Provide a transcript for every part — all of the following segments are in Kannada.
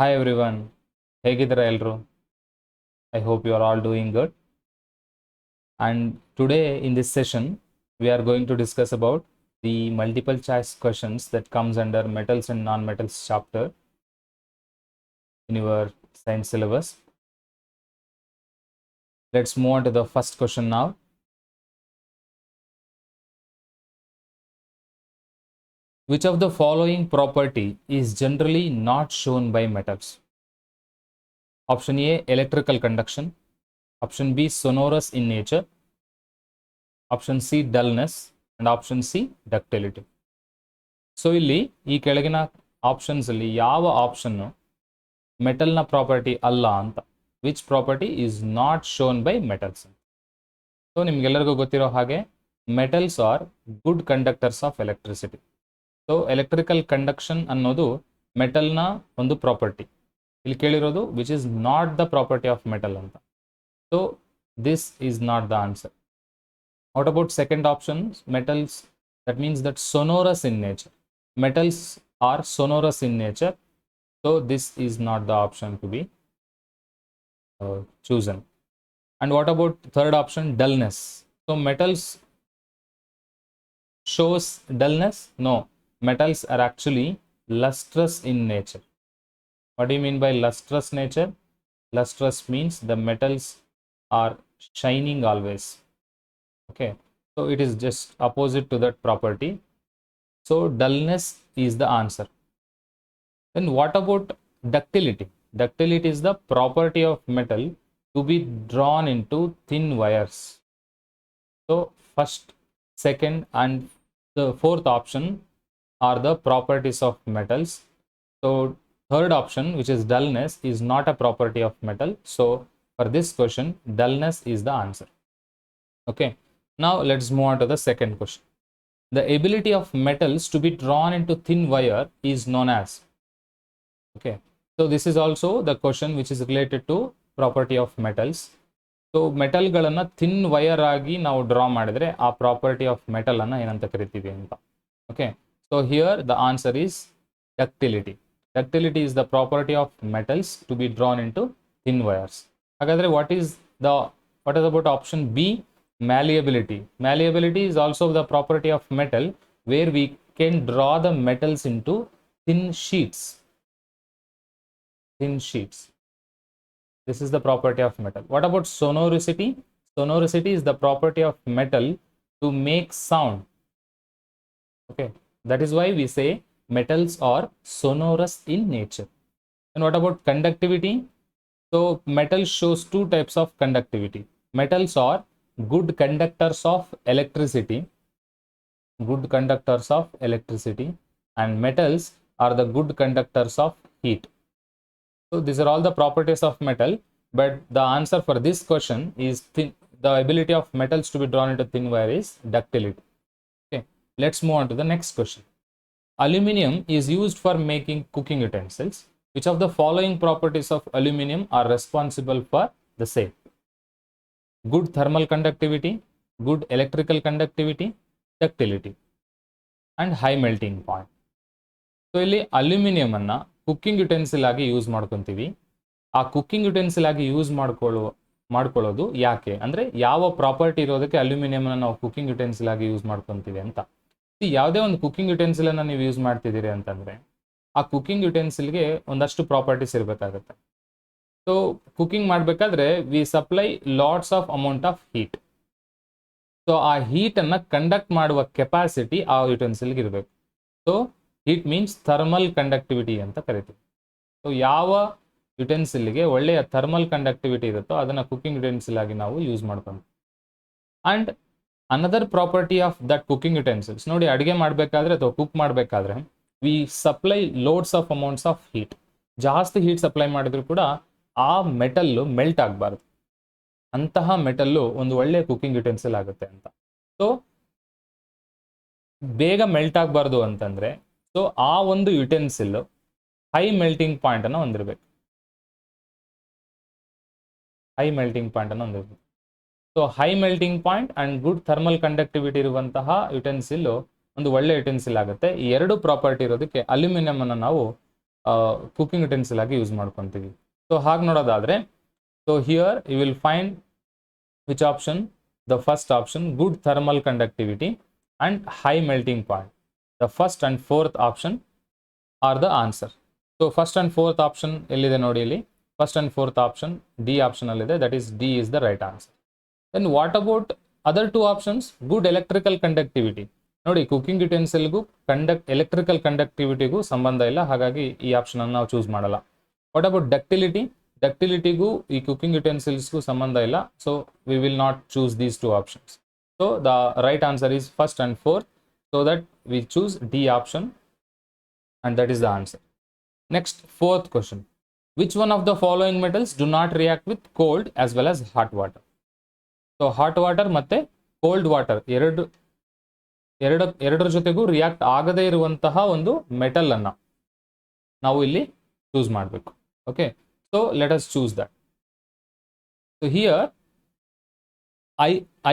Hi everyone, ಹೇಗಿದ್ದೀರಾ ಎಲ್ಲರೂ? I hope you are all doing good. And today in this session, we are going to discuss about the multiple choice questions that comes under metals and non-metals chapter in your science syllabus. Let's move on to the first question now. Which of the following property is generally not shown by metals? Option A, electrical conduction. Option B, sonorous in nature. Option C, dullness. And option C, ductility. So ಇಲ್ಲಿ ಈ ಕೆಳಗಿನ ಆಪ್ಷನ್ಸ್ ಅಲ್ಲಿ ಯಾವ ಆಪ್ಷನ್ ಮೆಟಲ್ನ ಪ್ರಾಪರ್ಟಿ ಅಲ್ಲ ಅಂತ, which property is not shown by metals. So ನಿಮ್ಗೆಲ್ಲರಿಗೂ ಗೊತ್ತಿರೋ ಹಾಗೆ metals are good conductors of electricity. So electrical conduction ಅನ್ನೋದು ಮೆಟಲ್ನ ಒಂದು ಪ್ರಾಪರ್ಟಿ. ಇಲ್ಲಿ ಕೇಳಿರೋದು which is not the property of metal ಅಂತ. So this is not the answer. What about second option, metals, that means that sonorous in nature. Metals are sonorous in nature, so this is not the option to be chosen. And what about third option, dullness? So metals shows dullness? No, metals are actually lustrous in nature. What do you mean by lustrous nature? Lustrous means the metals are shining always. Okay, so it is just opposite to that property. So dullness is the answer. Then what about ductility? Ductility is the property of metal to be drawn into thin wires. So first, second and the fourth option are the properties of metals. So third option, which is dullness, is not a property of metal. So for this question, dullness is the answer. Okay, now let's move on to the second question. The ability of metals to be drawn into thin wire is known as. Okay, so this is also the question which is related to property of metals. So ಮೆಟಲ್ಗಳನ್ನು ಥಿನ್ ವೈರ್ ಆಗಿ ನಾವು ಡ್ರಾ ಮಾಡಿದ್ರೆ ಆ ಪ್ರಾಪರ್ಟಿ ಆಫ್ ಮೆಟಲ್ ಅನ್ನ ಏನಂತ ಕರಿತೀವಿ ಅಂತ. Okay, so here the answer is ductility. Ductility is the property of metals to be drawn into thin wires. ಹಾಗಾದ್ರೆ what is about option B, malleability? Malleability is also the property of metal where we can draw the metals into thin sheets. Thin sheets. This is the property of metal. What about sonoricity? Sonoricity is the property of metal to make sound. Okay, that is why we say metals are sonorous in nature. And what about conductivity? So metal shows two types of conductivity. Metals are good conductors of electricity, and metals are the good conductors of heat. So these are all the properties of metal, but the answer for this question is the ability of metals to be drawn into thin wire is ductility. Okay, let's move on to the next question. Aluminium is used for making cooking utensils. Which of the following properties of aluminium are responsible for the same? Good thermal conductivity, good electrical conductivity, ductility, and high melting point. So ಇಲ್ಲಿ ಅಲ್ಯೂಮಿನಿಯಂ ಅನ್ನ ಕುಕ್ಕಿಂಗ್ ಯುಟೆನ್ಸಿಲ್ ಆಗಿ ಯೂಸ್ ಮಾಡ್ಕೊಂತೀವಿ. ಆ ಕುಕ್ಕಿಂಗ್ ಯುಟೆನ್ಸಿಲ್ ಆಗಿ ಯೂಸ್ ಮಾಡ್ಕೊಳ್ಳೋದು ಯಾಕೆ ಅಂದ್ರೆ, ಯಾವ ಪ್ರಾಪರ್ಟಿ ಇರೋದಕ್ಕೆ ಅಲ್ಯೂಮಿನಿಯಂ ಅನ್ನ ನಾವು ಕುಕ್ಕಿಂಗ್ ಯುಟೆನ್ಸಿಲ್ ಆಗಿ ಯೂಸ್ ಮಾಡ್ಕೊಂತೀವಿ ಅಂತ. ಯಾವುದೇ ಒಂದು ಕುಕ್ಕಿಂಗ್ ಯುಟೆನ್ಸಿಲ್ ಅನ್ನ ನೀವು ಯೂಸ್ ಮಾಡ್ತಿದ್ದೀರಿ ಅಂತಂದ್ರೆ ಆ ಕುಕ್ಕಿಂಗ್ ಯುಟೆನ್ಸಿಲ್ಗೆ ಒಂದಷ್ಟು ಪ್ರಾಪರ್ಟೀಸ್ ಇರಬೇಕಾಗುತ್ತೆ. ಸೊ ಕುಕಿಂಗ್ ಮಾಡಬೇಕಾದ್ರೆ we supply lots of amount of heat. So ಆ ಹೀಟ್ ಅನ್ನ ಕಂಡಕ್ಟ್ ಮಾಡುವ ಕೆಪಾಸಿಟಿ ಆ ಯುಟೆನ್ಸಿಲ್ಗೆ ಇರಬೇಕು. So heat means thermal conductivity ಅಂತ ಕರಿತೀವಿ. ಸೊ ಯಾವ ಯುಟೆನ್ಸಿಲ್ಗೆ ಒಳ್ಳೆಯ ಥರ್ಮಲ್ ಕಂಡಕ್ಟಿವಿಟಿ ಇರುತ್ತೋ ಅದನ್ನ ಕುಕಿಂಗ್ ಯುಟೆನ್ಸಿಲ್ ಆಗಿ ನಾವು ಯೂಸ್ ಮಾಡ್ಕೊಂತೀವಿ. And another property of that cooking utensils, ನೋಡಿ ಅಡುಗೆ ಮಾಡಬೇಕಾದ್ರೆ ಅಥವಾ ಕುಕ್ ಮಾಡಬೇಕಾದ್ರೆ we supply loads of amounts of heat. ಜಾಸ್ತಿ ಹೀಟ್ ಸಪ್ಲೈ ಮಾಡಿದ್ರು ಕೂಡ ಆ ಮೆಟಲ್ಲು ಮೆಲ್ಟ್ ಆಗಬಾರ್ದು. ಅಂತಹ ಮೆಟಲ್ಲು ಒಂದು ಒಳ್ಳೆಯ ಕುಕಿಂಗ್ ಯುಟೆನ್ಸಿಲ್ ಆಗುತ್ತೆ ಅಂತ. ಸೊ ಬೇಗ ಮೆಲ್ಟ್ ಆಗಬಾರ್ದು ಅಂತಂದ್ರೆ ಸೊ ಆ ಒಂದು ಯುಟೆನ್ಸಿಲ್ ಹೈ ಮೆಲ್ಟಿಂಗ್ ಪಾಯಿಂಟ್ ಅನ್ನು ಹೊಂದಿರಬೇಕು. So high melting point and good thermal conductivity ಇರುವಂತಹ ಯುಟೆನ್ಸಿಲ್ ಒಂದು ಒಳ್ಳೆ ಯುಟೆನ್ಸಿಲ್ ಆಗುತ್ತೆ. ಈ ಎರಡು ಪ್ರಾಪರ್ಟಿ ಇರೋದಕ್ಕೆ ಅಲ್ಯೂಮಿನಿಯಂ ಅನ್ನು ನಾವು ಕುಕಿಂಗ್ ಯುಟೆನ್ಸಿಲ್ ಆಗಿ ಯೂಸ್ ಮಾಡ್ಕೊತೀವಿ. ಸೊ ಹಾಗೆ ನೋಡೋದಾದರೆ, so here you will find which option? The first option, good thermal conductivity and high melting point. The first and fourth option are the answer. So first and fourth option ಎಲ್ಲಿದೆ ನೋಡಿ, ಇಲ್ಲಿ first and fourth option D ಆಪ್ಷನಲ್ಲಿದೆ, that is D is the right answer. Then what about other two options? Good electrical conductivity. ನೋಡಿ, ಕುಕಿಂಗ್ ಯುಟೆನ್ಸಿಲ್ಗೂ ಎಲೆಕ್ಟ್ರಿಕಲ್ ಕಂಡಕ್ಟಿವಿಟಿಗೂ ಸಂಬಂಧ ಇಲ್ಲ, ಹಾಗಾಗಿ ಈ ಆಪ್ಷನ್ ಅನ್ನು ನಾವು ಚೂಸ್ ಮಾಡಲ್ಲ. What about ductility? ಡಕ್ಟಿಲಿಟಿಗೂ ಈ ಕುಕಿಂಗ್ ಯುಟೆನ್ಸಿಲ್ಸ್ಗೂ ಸಂಬಂಧ ಇಲ್ಲ, so we will not choose these two options. So the right answer is first and fourth, so that we choose D option, and that is the answer. Next, fourth question. Which one of the following metals do not react with cold as well as hot water? So hot water ಮತ್ತೆ cold water ಎರಡರ ಜೊತೆಗೂ ರಿಯಾಕ್ಟ್ ಆಗದೇ ಇರುವಂತಹ ಒಂದು ಮೆಟಲ್ ಅನ್ನ ನಾವು ಇಲ್ಲಿ ಚೂಸ್ ಮಾಡಬೇಕು. Okay, so let us choose that. So here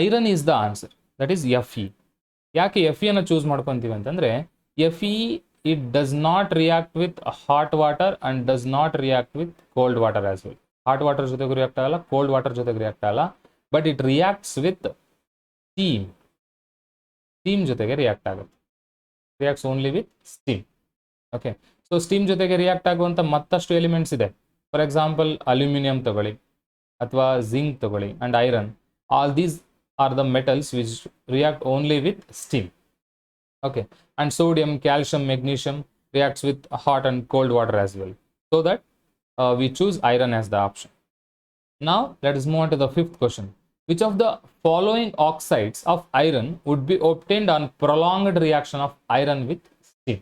iron is the answer, that is Fe. ಯಾಕೆ Fe ಅನ್ನು ಚೂಸ್ ಮಾಡ್ಕೊತೀವಿ ಅಂತಂದರೆ, Fe it does not react with hot water and does not react with cold water as well. Hot water ಜೊತೆಗೂ ರಿಯಾಕ್ಟ್ ಆಗಲ್ಲ, ಕೋಲ್ಡ್ ವಾಟರ್ ಜೊತೆಗೂ ರಿಯಾಕ್ಟ್ ಆಗಲ್ಲ, but it reacts with steam. Steam ಜೊತೆಗೆ ರಿಯಾಕ್ಟ್ ಆಗುತ್ತೆ, reacts only with steam. Okay, so steam ಜೊತೆಗೆ ರಿಯಾಕ್ಟ್ ಆಗುವಂಥ ಮತ್ತಷ್ಟು ಎಲಿಮೆಂಟ್ಸ್ ಇದೆ. ಫಾರ್ ಎಕ್ಸಾಂಪಲ್ ಅಲ್ಯೂಮಿನಿಯಂ ತಗೊಳ್ಳಿ, ಅಥವಾ ಜಿಂಕ್ ತಗೊಳ್ಳಿ, and iron. All these are the metals which react only with steam. Okay, and sodium, calcium, magnesium reacts with hot and cold water as well, so that we choose iron as the option. Now let us move on to the fifth question. Which of the following oxides of iron would be obtained on prolonged reaction of iron with steam?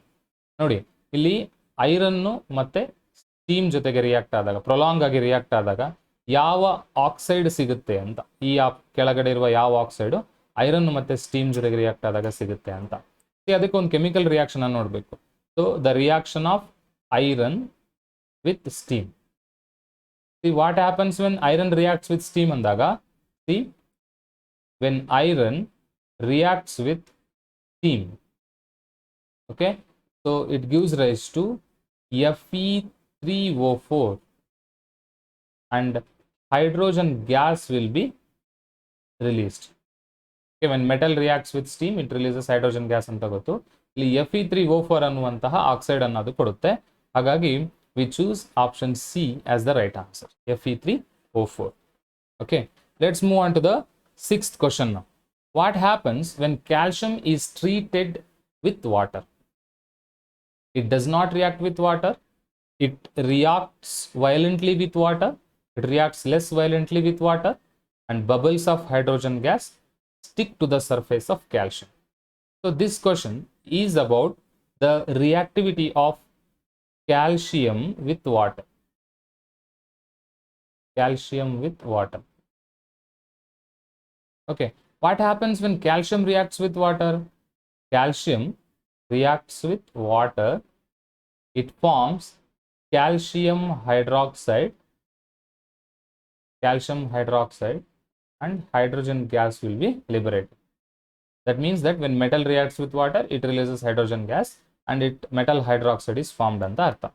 ನೋಡಿ, ಇಲ್ಲಿ ಐರನ್ನು ಮತ್ತೆ ಸ್ಟೀಮ್ ಜೊತೆಗೆ ರಿಯಾಕ್ಟ್ ಆದಾಗ, ಪ್ರೊಲಾಂಗ್ ಆಗಿ ರಿಯಾಕ್ಟ್ ಆದಾಗ ಯಾವ ಆಕ್ಸೈಡ್ ಸಿಗುತ್ತೆ ಅಂತ, ಈ ಕೆಳಗಡೆ ಇರುವ ಯಾವ ಆಕ್ಸೈಡು ಐರನ್ ಮತ್ತೆ ಸ್ಟೀಮ್ ಜೊತೆಗೆ ರಿಯಾಕ್ಟ್ ಆದಾಗ ಸಿಗುತ್ತೆ ಅಂತ. ಅದಕ್ಕೆ ಒಂದು ಕೆಮಿಕಲ್ ರಿಯಾಕ್ಷನ್ ಅನ್ನು ನೋಡಬೇಕು. So the reaction of iron with steam. What happens when iron reacts with steam ಅಂದಾಗ, when iron reacts with steam, okay, so it gives rise to Fe3O4 and hydrogen gas will be released. Okay, when metal reacts with steam, it releases hydrogen gas ಅಂತ ಗೊತ್ತು. ಇಲ್ಲಿ Fe3O4 ಅನ್ನುವಂತಹ ಆಕ್ಸೈಡ್ ಅನ್ನೋದು ಕೊಡುತ್ತೆ, ಹಾಗಾಗಿ we choose option C as the right answer, Fe3O4. Okay, let's move on to the sixth question now. What happens when calcium is treated with water? It does not react with water, it reacts violently with water, it reacts less violently with water, and bubbles of hydrogen gas stick to the surface of calcium. So this question is about the reactivity of calcium with water. Calcium with water. Okay, what happens when calcium reacts with water? Calcium reacts with water, it forms calcium hydroxide, and hydrogen gas will be liberated. That means that when metal reacts with water, it releases hydrogen gas and metal hydroxide is formed anta artha.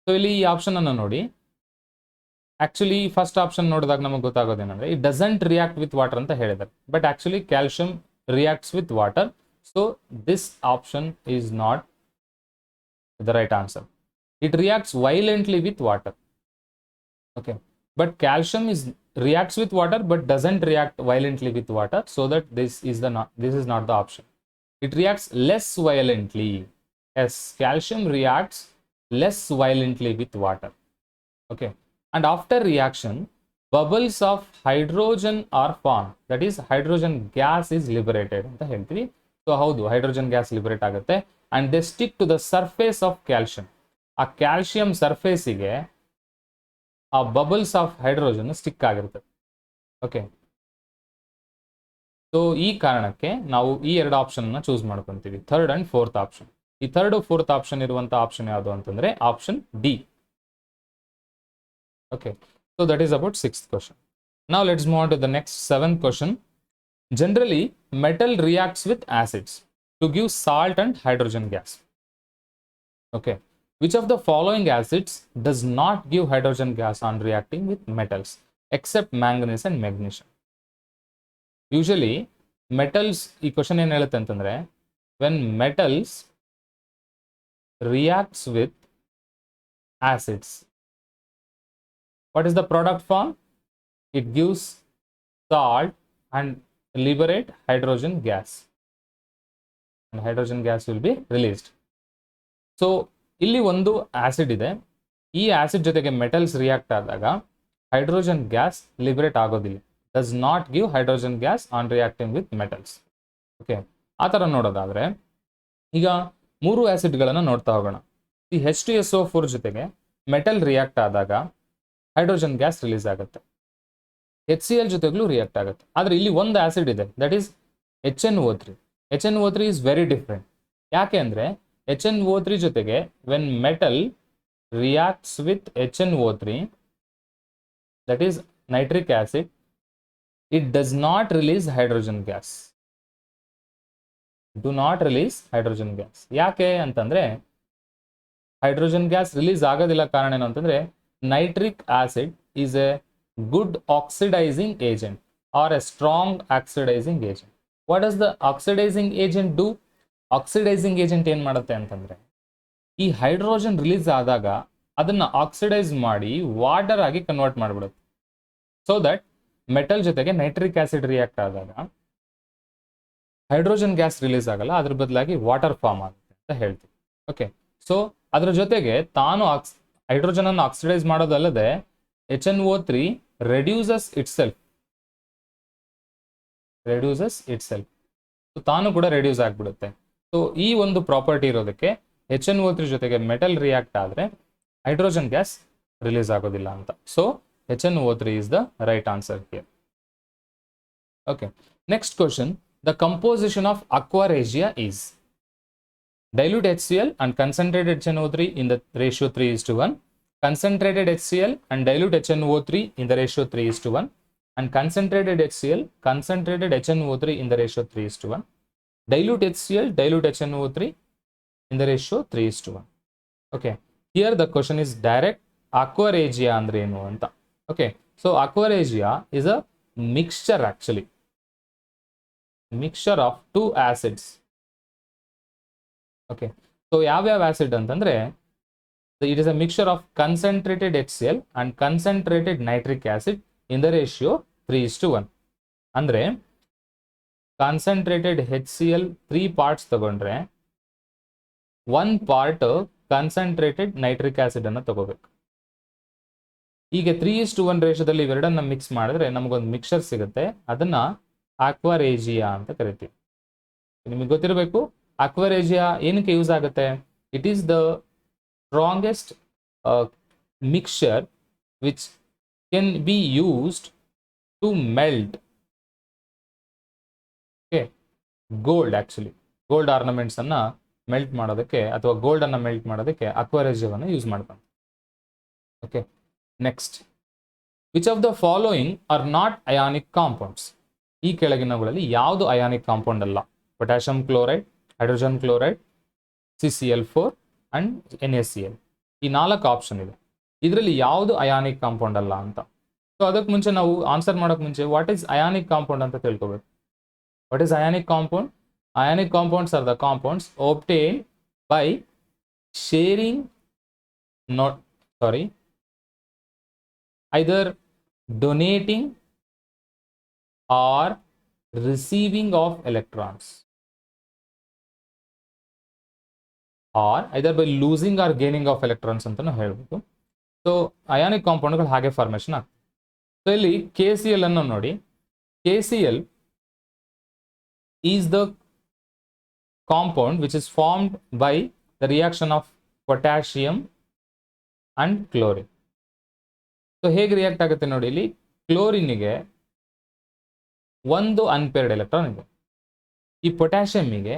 So ಇಲ್ಲಿ ಈ ಆಪ್ಷನ್ ಅನ್ನು ನೋಡಿ, ಆಕ್ಚುಲಿ ಫಸ್ಟ್ ಆಪ್ಷನ್ ನೋಡಿದಾಗ ನಮಗೆ ಗೊತ್ತಾಗೋದೇನಂದ್ರೆ, it doesn't react with water ಅಂತ ಹೇಳಿದ್ದಾರೆ, but actually calcium reacts with water. So this option is not the right answer. It reacts violently with water. Okay, but calcium reacts with water but doesn't react violently with water, so that this is not the option. It reacts less violently. Yes, calcium reacts less violently with water. Okay, and after reaction, bubbles of hydrogen are formed, that is hydrogen gas is liberated ಅಂತ ಹೇಳ್ತೀವಿ. ಸೊ ಹೌದು, ಹೈಡ್ರೋಜನ್ ಗ್ಯಾಸ್ ಲಿಬರೇಟ್ ಆಗುತ್ತೆ, and they stick to the surface of calcium. ಆ ಕ್ಯಾಲ್ಸಿಯಂ ಸರ್ಫೇಸಿಗೆ ಆ ಬಬಲ್ಸ್ ಆಫ್ ಹೈಡ್ರೋಜನ್ ಸ್ಟಿಕ್ ಆಗಿರ್ತದೆ. ಓಕೆ, ಸೊ ಈ ಕಾರಣಕ್ಕೆ ನಾವು ಈ ಎರಡು ಆಪ್ಷನ್ ಅನ್ನ ಚೂಸ್ ಮಾಡ್ಕೊಂತೀವಿ, ಥರ್ಡ್ ಅಂಡ್ ಫೋರ್ತ್ ಆಪ್ಷನ್. ಈ ಥರ್ಡ್ ಫೋರ್ತ್ ಆಪ್ಷನ್ ಇರುವಂತಹ ಆಪ್ಷನ್ ಯಾವುದು ಅಂತಂದ್ರೆ option D. Okay, so that is about sixth question. Now let's move on to the next seventh question. Generally, metal reacts with acids to give salt and hydrogen gas. Okay, Which of the following acids does not give hydrogen gas on reacting with metals except manganese and magnesium? Usually metals, ಈ ಕ್ವಶನ್ ಏನು ಹೇಳುತ್ತೆ ಅಂತಂದ್ರೆ, when metals reacts with acids, what is the product form? It gives salt and liberate hydrogen gas, and hydrogen gas will be released. So ಇಲ್ಲಿ ಒಂದು ಆಸಿಡ್ ಇದೆ, ಈ ಆಸಿಡ್ ಜೊತೆಗೆ ಮೆಟಲ್ಸ್ ರಿಯಾಕ್ಟ್ ಆದಾಗ ಹೈಡ್ರೋಜನ್ ಗ್ಯಾಸ್ ಲಿಬರೇಟ್ ಆಗೋದಿಲ್ಲ, does not give hydrogen gas on reacting with metals. Okay, ಆ ಥರ ನೋಡೋದಾದ್ರೆ ಈಗ 3 ಆಸಿಡ್ಗಳನ್ನು ನೋಡ್ತಾ ಹೋಗೋಣ. ಈ H2SO4 ಜೊತೆಗೆ ಮೆಟಲ್ ರಿಯಾಕ್ಟ್ ಆದಾಗ ಹೈಡ್ರೋಜನ್ ಗ್ಯಾಸ್ ರಿಲೀಸ್ ಆಗುತ್ತೆ, HCl ಜೊತೆಗೂ ರಿಯಾಕ್ಟ್ ಆಗುತ್ತೆ. ಆದರೆ ಇಲ್ಲಿ ಒಂದು ಆಸಿಡ್ ಇದೆ, that is HNO3. HNO3 is very different. ಯಾಕೆ ಅಂದರೆ HNO3 ಜೊತೆಗೆ when metal reacts with HNO3, that is nitric acid, it does not release hydrogen gas. Do not release hydrogen gas. ಯಾಕೆ ಅಂತಂದ್ರೆ ಹೈಡ್ರೋಜನ್ ಗ್ಯಾಸ್ ರಿಲೀಸ್ ಆಗೋದಿಲ್ಲ. ಕಾರಣ ಏನು ಅಂತಂದ್ರೆ nitric acid is A good oxidizing agent or a strong oxidizing agent. What does the oxidizing agent do? Oxidizing agent ಏನು ಮಾಡುತ್ತೆ ಅಂತಂದ್ರೆ, ಈ ಹೈಡ್ರೋಜನ್ ರಿಲೀಸ್ ಆದಾಗ ಅದನ್ನ ಆಕ್ಸಿಡೈಸ್ ಮಾಡಿ ವಾಟರ್ ಆಗಿ ಕನ್ವರ್ಟ್ ಮಾಡಿಬಿಡುತ್ತೆ. ಸೊ ದಟ್ ಮೆಟಲ್ ಜೊತೆಗೆ ನೈಟ್ರಿಕ್ ಆಸಿಡ್ ರಿಯಾಕ್ಟ್ ಆದಾಗ ಹೈಡ್ರೋಜನ್ ಗ್ಯಾಸ್ ರಿಲೀಸ್ ಆಗಲ್ಲ, ಅದ್ರ ಬದಲಾಗಿ ವಾಟರ್ ಫಾರ್ಮ್ ಆಗುತ್ತೆ ಅಂತ ಹೇಳ್ತೀವಿ. ಓಕೆ, ಸೊ ಅದ್ರ ಜೊತೆಗೆ ತಾನು ಹೈಡ್ರೋಜನ್ ಅನ್ನು ಆಕ್ಸಿಡೈಸ್ ಮಾಡೋದಲ್ಲದೆ HNO3 reduces itself. ಸೊ ತಾನು ಕೂಡ ರೆಡ್ಯೂಸ್ ಆಗಿಬಿಡುತ್ತೆ. ಸೊ ಈ ಒಂದು ಪ್ರಾಪರ್ಟಿ ಇರೋದಕ್ಕೆ HNO3 ಜೊತೆಗೆ ಮೆಟಲ್ ರಿಯಾಕ್ಟ್ ಆದರೆ ಹೈಡ್ರೋಜನ್ ಗ್ಯಾಸ್ ರಿಲೀಸ್ ಆಗೋದಿಲ್ಲ ಅಂತ. So HNO3 is the right answer here. Okay, next question. The composition of aqua regia is dilute HCl and concentrated HNO3 in the ratio 3:1, concentrated HCl and dilute HNO3 in the ratio 3:1, and concentrated HCl, concentrated HNO3 in the ratio 3:1, dilute HCl, dilute HNO3 in the ratio 3:1. Okay, here the question is direct. Aqua regia andre enu anta. Okay, so aqua regia is a mixture, actually mixture of 2 acids. Okay, so yav acid antandre, it is a mixture of concentrated HCl and concentrated nitric acid in the ratio 3:1. Andre concentrated HCl 3 parts ತಗೊಂಡ್ರೆ 1 part concentrated nitric acid ಅನ್ನು ತಗೋಬೇಕು. ಈಗ 3:1 ರೇಷಿಯೋದಲ್ಲಿ ಇವೆರಡನ್ನ ಮಿಕ್ಸ್ ಮಾಡಿದ್ರೆ ನಮಗೊಂದು ಮಿಕ್ಸರ್ ಸಿಗುತ್ತೆ, ಅದನ್ನ ಆಕ್ವಾ ರೇಜಿಯಾ ಅಂತ ಕರಿತೀವಿ. ನಿಮಗೆ ಗೊತ್ತಿರಬೇಕು ಆಕ್ವಾ ರೇಜಿಯಾ ಏನಕ್ಕೆ ಯೂಸ್ ಆಗುತ್ತೆ. It is the strongest mixture which can be used to melt gold. Actually gold ornaments ಅನ್ನ ಮೆಲ್ಟ್ ಮಾಡೋದಕ್ಕೆ ಅಥವಾ ಗೋಲ್ಡ್ ಅನ್ನ ಮೆಲ್ಟ್ ಮಾಡೋದಕ್ಕೆ ಅಕ್ವಾ ರೇಜಿಯಾವನ್ನು ಯೂಸ್ ಮಾಡ್ತಾರೆ. Okay, next. Which of the following are not ionic compounds? ಈ ಕೆಳಗಿನವುಗಳಲ್ಲಿ ಯಾವುದು ಅಯಾನಿಕ್ ಕಾಂಪೌಂಡ್ ಅಲ್ಲ? Potassium chloride, hydrogen chloride, CCl4 and NaCl. ಈ 4 ಆಪ್ಷನ್ ಇದೆ. ಇದರಲ್ಲಿ ಯಾವುದು ಅಯಾನಿಕ್ ಕಾಂಪೌಂಡ್ ಅಲ್ಲ ಅಂತ. ಸೊ ಅದಕ್ಕೆ ಮುಂಚೆ ನಾವು ಆನ್ಸರ್ ಮಾಡೋಕೆ ಮುಂಚೆ ವಾಟ್ ಈಸ್ ಅಯಾನಿಕ್ ಕಾಂಪೌಂಡ್ ಅಂತ ತಿಳ್ಕೋಬೇಕು. What is ionic compound? Ionic compounds are the compounds obtained by sharing, either donating or receiving of electrons, or either by losing or gaining of electrons ಅಂತಾನು ಹೇಳ್ಬೋದು. ಸೊ ಅಯಾನಿಕ್ ಕಾಂಪೌಂಡ್ಗಳು ಹಾಗೆ ಫಾರ್ಮೇಷನ್ ಆಗ್ತದೆ. ಸೊ ಇಲ್ಲಿ KCl ಅನ್ನು ನೋಡಿ. KCl is the compound which is formed by the reaction of potassium and chlorine. So ಹೇಗೆ ರಿಯಾಕ್ಟ್ ಆಗುತ್ತೆ ನೋಡಿ. ಇಲ್ಲಿ ಕ್ಲೋರಿನ್ಗೆ ಒಂದು ಅನ್ಪೇರ್ಡ್ ಎಲೆಕ್ಟ್ರಾನ್ ಇದೆ, ಈ ಪೊಟ್ಯಾಷಿಯಂಗೆ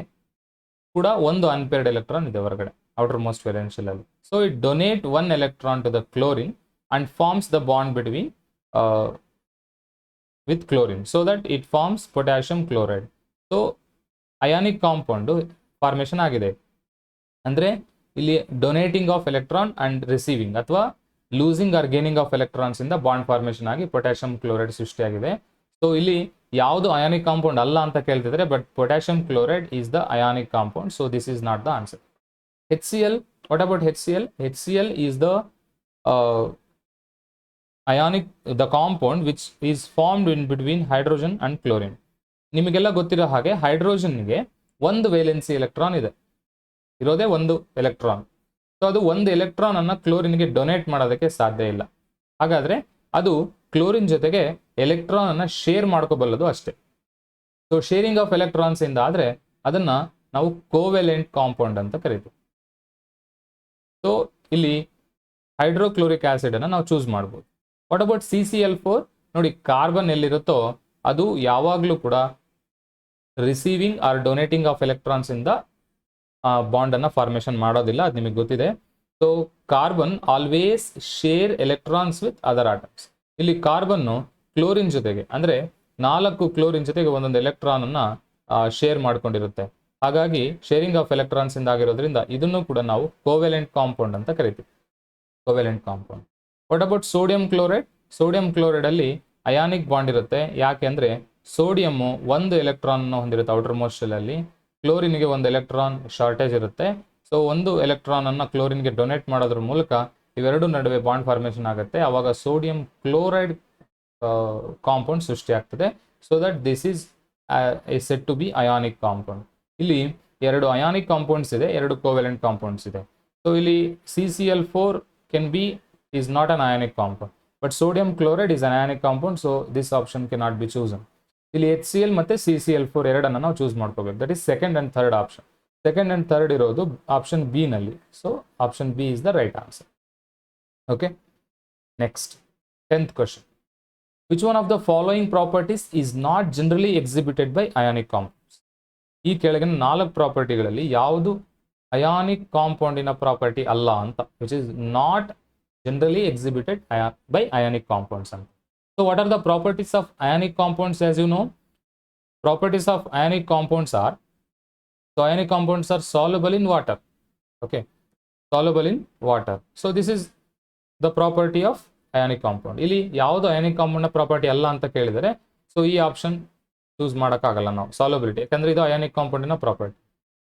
ಕೂಡ ಒಂದು ಅನ್ಪೇರ್ಡ್ ಎಲೆಕ್ಟ್ರಾನ್ ಇದೆ ಹೊರಗಡೆ ಔಟರ್ ಮೋಸ್ಟ್ ವೇಲೆನ್ಸ್ ಶೆಲ್ ಅಲ್ಲಿ. So it donate 1 electron to the chlorine and forms the bond between with chlorine, so that it forms potassium chloride. So ionic compound formation ಆಗಿದೆ. ಅಂದರೆ ಇಲ್ಲಿ donating of electron and receiving ಅಥವಾ losing or gaining of electrons ಇಂದ ಬಾಂಡ್ ಫಾರ್ಮೇಷನ್ ಆಗಿ ಪೊಟ್ಯಾಷಿಯಂ ಕ್ಲೋರೈಡ್ ಸೃಷ್ಟಿಯಾಗಿದೆ. ಸೊ ಇಲ್ಲಿ ಯಾವುದು ಅಯಾನಿಕ್ ಕಾಂಪೌಂಡ್ ಅಲ್ಲ ಅಂತ ಕೇಳ್ತಿದ್ರೆ, but potassium chloride is the ionic compound. So this is not the answer. HCl, what about HCl? HCl is the the compound which is formed in between hydrogen and chlorine. ನಿಮಗೆಲ್ಲ ಗೊತ್ತಿರೋ ಹಾಗೆ ಹೈಡ್ರೋಜನ್ಗೆ ಒಂದು ವೇಲೆನ್ಸಿ ಎಲೆಕ್ಟ್ರಾನ್ ಇದೆ, ಇರೋದೇ ಒಂದು ಎಲೆಕ್ಟ್ರಾನ್. ಸೊ ಅದು ಒಂದು ಎಲೆಕ್ಟ್ರಾನ್ ಅನ್ನ ಕ್ಲೋರಿನ್ಗೆ ಡೊನೇಟ್ ಮಾಡೋದಕ್ಕೆ ಸಾಧ್ಯ ಇಲ್ಲ. ಹಾಗಾದ್ರೆ ಅದು ಕ್ಲೋರಿನ್ ಜೊತೆಗೆ ಎಲೆಕ್ಟ್ರಾನ್ ಅನ್ನ ಶೇರ್ ಮಾಡ್ಕೋಬಲ್ಲದು ಅಷ್ಟೇ. ಸೊ ಶೇರಿಂಗ್ ಆಫ್ ಎಲೆಕ್ಟ್ರಾನ್ಸ್ ಇಂದ ಆದ್ರೆ ಅದನ್ನ ನಾವು ಕೋವೆಲೆಂಟ್ ಕಾಂಪೌಂಡ್ ಅಂತ ಕರಿತೀವಿ. ಸೊ ಇಲ್ಲಿ ಹೈಡ್ರೋಕ್ಲೋರಿಕ್ ಆಸಿಡ್ ಅನ್ನ ನಾವು ಚೂಸ್ ಮಾಡ್ಬೋದು. What about CCl4? ನೋಡಿ, ಕಾರ್ಬನ್ ಎಲ್ಲಿರುತ್ತೋ ಅದು ಯಾವಾಗಲೂ ಕೂಡ receiving or donating of electrons ಇಂದ ಬಾಂಡ್ ಅನ್ನ ಫಾರ್ಮೇಶನ್ ಮಾಡೋದಿಲ್ಲ, ಅದು ನಿಮಗೆ ಗೊತ್ತಿದೆ. So carbon always share electrons with other atoms. ಇಲ್ಲಿ ಕಾರ್ಬನ್ ಕ್ಲೋರಿನ್ ಜೊತೆಗೆ ಅಂದ್ರೆ 4 ಕ್ಲೋರಿನ್ ಜೊತೆಗೆ ಒಂದೊಂದು ಎಲೆಕ್ಟ್ರಾನ್ ಅನ್ನ ಶೇರ್ ಮಾಡ್ಕೊಂಡಿರುತ್ತೆ. ಹಾಗಾಗಿ ಶೇರಿಂಗ್ ಆಫ್ ಎಲೆಕ್ಟ್ರಾನ್ಸ್ ಇಂದ ಆಗಿರೋದ್ರಿಂದ ಇದನ್ನು ಕೂಡ ನಾವು ಕೋವೆಲೆಂಟ್ ಕಾಂಪೌಂಡ್ ಅಂತ ಕರಿತೀವಿ, covalent compound. What about sodium chloride? Sodium chloride ಅಲ್ಲಿ ಅಯಾನಿಕ್ ಬಾಂಡ್ ಇರುತ್ತೆ. ಯಾಕೆ ಅಂದ್ರೆ ಸೋಡಿಯಂ ಒಂದು ಎಲೆಕ್ಟ್ರಾನ್ ಹೊಂದಿರುತ್ತೆ ಔಟರ್ ಮೋಸ್ಟ್ ಶೆಲ್ ಅಲ್ಲಿ, ಕ್ಲೋರಿನ್ಗೆ ಒಂದು ಎಲೆಕ್ಟ್ರಾನ್ ಶಾರ್ಟೇಜ್ ಇರುತ್ತೆ. ಸೊ ಒಂದು ಎಲೆಕ್ಟ್ರಾನ್ ಅನ್ನ ಕ್ಲೋರಿನ್ಗೆ ಡೊನೇಟ್ ಮಾಡೋದ್ರ ಮೂಲಕ ಇವೆರಡು ನಡುವೆ ಬಾಂಡ್ ಫಾರ್ಮೇಶನ್ ಆಗುತ್ತೆ. ಅವಾಗ ಸೋಡಿಯಂ ಕ್ಲೋರೈಡ್ ಕಾಂಪೌಂಡ್ ಸೃಷ್ಟಿ ಆಗ್ತದೆ. So that this is set to be ionic compound. ಇಲ್ಲಿ ಎರಡು ಅಯಾನಿಕ್ ಕಾಂಪೌಂಡ್ಸ್ ಇದೆ, ಎರಡು ಕೋವೆಲೆಂಟ್ ಕಾಂಪೌಂಡ್ಸ್ ಇದೆ. ಸೊ ಇಲ್ಲಿ CCl4 can be is not an ionic compound, but sodium chloride is an ionic compound, so this option cannot be chosen. ಇಲ್ಲಿ HCl ಮತ್ತೆ CCl4 ಎರಡನ್ನ ನಾವು ಚೂಸ್ ಮಾಡ್ಕೋಬೇಕು. That is second and third option. Second and third ಇರೋದು ಆಪ್ಷನ್ ಬಿ ನಲ್ಲಿ. So option B is the right answer. Okay, next 10th question. Which one of the following properties is not generally exhibited by ionic compounds? ಈ ಕೆಳಗಿನ 4 ಪ್ರಾಪರ್ಟಿಗಳಲ್ಲಿ ಯಾವುದು ಅಯಾನಿಕ್ ಕಾಂಪೌಂಡಿನ ಪ್ರಾಪರ್ಟಿ ಅಲ್ಲ ಅಂತ, which is not generally exhibited by ionic compounds. So what are the properties of ionic compounds? As you know, properties of ionic compounds are, so ionic compounds are soluble in water. Okay, soluble in water. So this is the property of ionic compound. ಇಲ್ಲಿ ಯಾವುದು ionic compound ನ ಪ್ರಾಪರ್ಟಿ ಅಲ್ಲ ಅಂತ ಕೇಳಿದರೆ, ಸೊ ಈ ಆಪ್ಷನ್ ಚೂಸ್ ಮಾಡೋಕ್ಕಾಗಲ್ಲ ನಾವು, ಸಾಲಬಿಲಿಟಿ, ಯಾಕಂದ್ರೆ ಇದು ಅಯಾನಿಕ್ ಕಾಂಪೌಂಡಿನ property.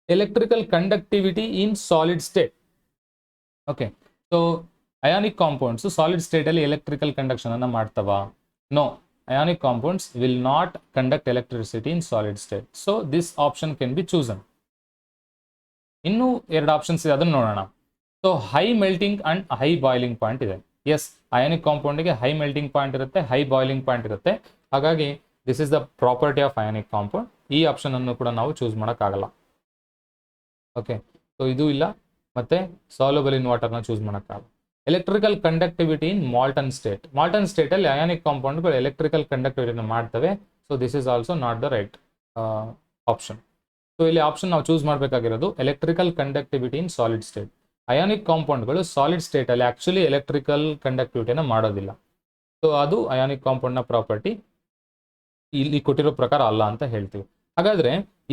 Electrical conductivity in solid state. Okay, so ionic compounds solid state ಅಲ್ಲಿ ಎಲೆಕ್ಟ್ರಿಕಲ್ ಕಂಡಕ್ಷನ್ ಅನ್ನ ಮಾಡ್ತವಾ? No, ionic compounds will not conduct electricity in solid state. So this option can be chosen. ಇನ್ನೂ 2 ಆಪ್ಷನ್ಸ್ ಇದೆ, ಅದನ್ನು ನೋಡೋಣ. So high melting and high boiling point ಇದೆ. ಎಸ್, ಅಯಾನಿಕ್ ಕಾಂಪೌಂಡ್ಗೆ ಹೈ ಮೆಲ್ಟಿಂಗ್ ಪಾಯಿಂಟ್ ಇರುತ್ತೆ, ಹೈ ಬಾಯ್ಲಿಂಗ್ ಪಾಯಿಂಟ್ ಇರುತ್ತೆ. ಹಾಗಾಗಿ this is the property of ionic compound. ಈ ಆಪ್ಷನ್ ಅನ್ನು ಕೂಡ ನಾವು ಚೂಸ್ ಮಾಡೋಕ್ಕಾಗಲ್ಲ. ಓಕೆ, ಸೊ ಇದು ಇಲ್ಲ, ಮತ್ತೆ ಸಾಲ್ಯುಬಲ್ ಇನ್ ವಾಟರ್ನ ಚೂಸ್ ಮಾಡೋಕ್ಕಾಗಲ್ಲ. Electrical conductivity in molten state. Molten state ಅಲ್ಲಿ ಅಯಾನಿಕ್ ಕಾಂಪೌಂಡ್ಗಳು ಎಲೆಕ್ಟ್ರಿಕಲ್ ಕಂಡಕ್ಟಿವಿಟಿನ ಮಾಡ್ತವೆ. So this is also not the right option. So ಇಲ್ಲಿ ಆಪ್ಷನ್ ನಾವು ಚೂಸ್ ಮಾಡಬೇಕಾಗಿರೋದು electrical conductivity in solid state. Ionic ಕಾಂಪೌಂಡ್ಗಳು ಸಾಲಿಡ್ ಸ್ಟೇಟ್ ಅಲ್ಲಿ ಆಕ್ಚುಲಿ ಎಲೆಕ್ಟ್ರಿಕಲ್ ಕಂಡಕ್ಟಿವಿಟಿನ ಮಾಡೋದಿಲ್ಲ. ಸೊ ಅದು ಅಯಾನಿಕ್ ಕಾಂಪೌಂಡ್ನ ಪ್ರಾಪರ್ಟಿ ಇಲ್ಲಿ ಕೊಟ್ಟಿರೋ ಪ್ರಕಾರ ಅಲ್ಲ ಅಂತ ಹೇಳ್ತೀವಿ. ಹಾಗಾದ್ರೆ